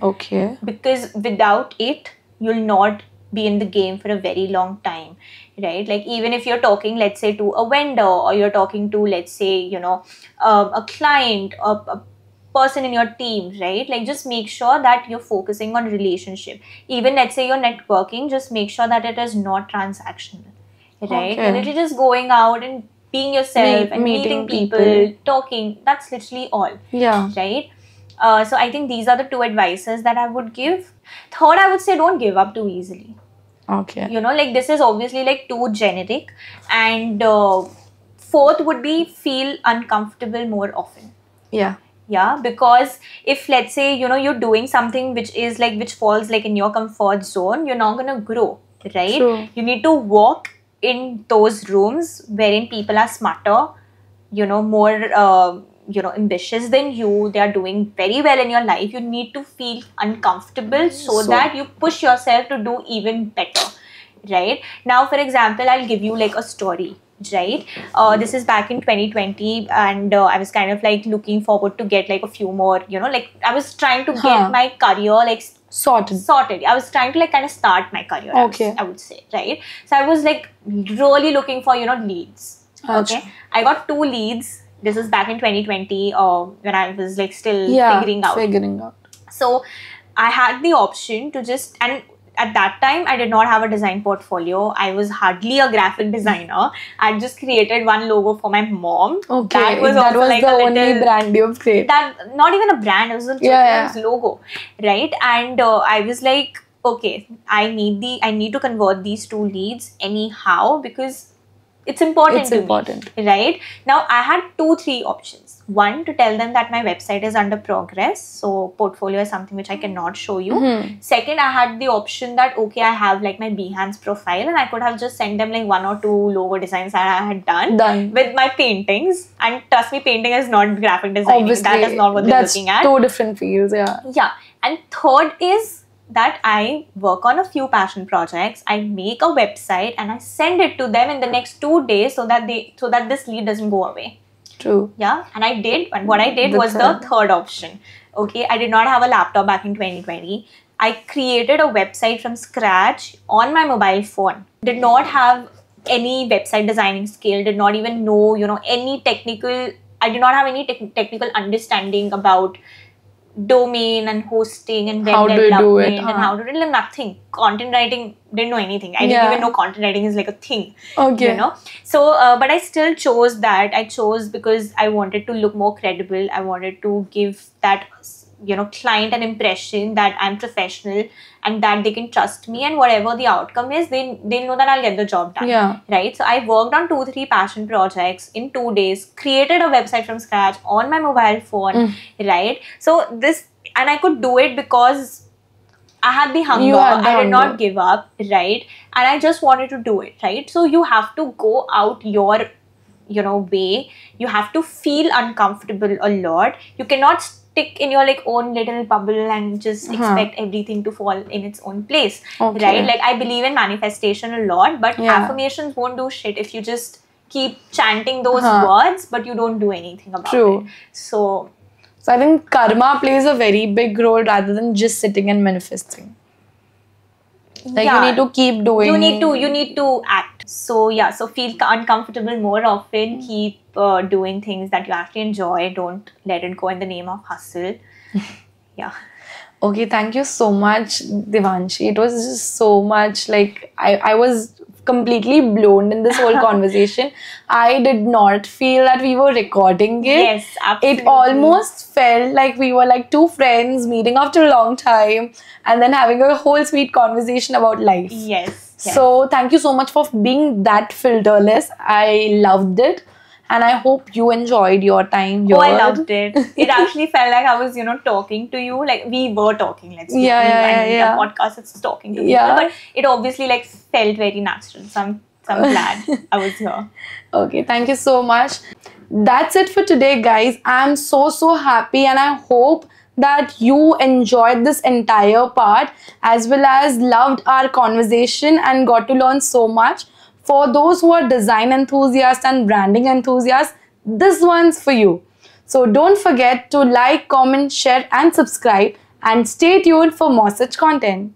Okay. Because without it, you'll not be in the game for a very long time, right? Like even if you're talking, let's say, to a vendor, or you're talking to, let's say, a client, a person in your team, right? Like just make sure that you're focusing on relationship. Even let's say you're networking, just make sure that it is not transactional, right? Okay. When you're just going out and being yourself and meeting people, talking, that's literally all. Yeah. Right? So I think these are the two advices that I would give. Third, I would say don't give up too easily. Okay. Like this is obviously like too generic. And fourth would be feel uncomfortable more often. Yeah. Yeah, because if let's say you're doing something which falls like in your comfort zone, you're not gonna grow, right? True. You need to walk in those rooms wherein people are smarter, more ambitious than you. They are doing very well in your life. You need to feel uncomfortable so that you push yourself to do even better, right? Now, for example, I'll give you like a story, right? This is back in 2020, and I was kind of like looking forward to get like a few more, like I was trying to get my career like sorted. I was trying to like kind of start my career. Okay. I would say, right? So I was like really looking for leads. Okay. I got 2 leads. This is back in 2020, when I was like still figuring out. So I had the option to just, and at that time, I did not have a design portfolio. I was hardly a graphic designer. I just created one logo for my mom. Okay, that was like the only brand you've created. That not even a brand. It was a children's logo, right? And I was like, okay, I need to convert these 2 leads anyhow because it's important to me, right? Now I had 2-3 options. One, to tell them that my website is under progress, so portfolio is something which I cannot show you. Second, I had the option that okay, I have like my Behance profile, and I could have just sent them like 1 or 2 logo designs that I had done with my paintings. And trust me, painting is not graphic designing. Obviously, that is not what they're looking at. 2 different fields. Yeah. And third is that I work on a few passion projects. I make a website and I send it to them in the next 2 days so that this lead doesn't go away. True. Yeah, and I did. And what I did was the third option. Okay, I did not have a laptop back in 2020. I created a website from scratch on my mobile phone. Did not have any website designing skill. Did not even know, any technical. I did not have any technical understanding about domain and hosting and web development and how to do nothing. Content writing, didn't know anything. I didn't even know content writing is like a thing. Okay. So but I still chose that. I chose because I wanted to look more credible. I wanted to give that client an impression that I'm professional and that they can trust me, and whatever the outcome is, they know that I'll get the job done. Right? So I worked on 2-3 passion projects in 2 days, created a website from scratch on my mobile phone, right? So this, and I could do it because I had the hunger. I did not give up, right? And I just wanted to do it, right? So you have to go out your way. You have to feel uncomfortable a lot. You cannot stick in your like own little bubble and just expect everything to fall in its own place, right? Like I believe in manifestation a lot, but affirmations won't do shit if you just keep chanting those words but you don't do anything about it. So I think karma plays a very big role rather than just sitting and manifesting. Like you need to keep doing. You need to act. So so feel uncomfortable more often. Keep doing things that you actually enjoy. Don't let it go in the name of hustle. Yeah. Okay, thank you so much, Devanshi. It was just so much like I was completely blown in this whole conversation. I did not feel that we were recording it. Yes, absolutely. It almost felt like we were like 2 friends meeting after a long time and then having a whole sweet conversation about life. Yes. So thank you so much for being that filterless. I loved it. And I hope you enjoyed your time here. Oh, I loved it. It actually felt like I was, talking to you. Like we were talking, let's say. The podcast, it's talking to people. But it obviously like felt very natural. So I'm glad I was here. Okay, thank you so much. That's it for today, guys. I'm so happy and I hope that you enjoyed this entire part as well as loved our conversation and got to learn so much. For those who are design enthusiasts and branding enthusiasts, this one's for you. So don't forget to like, comment, share and subscribe. and stay tuned for more such content.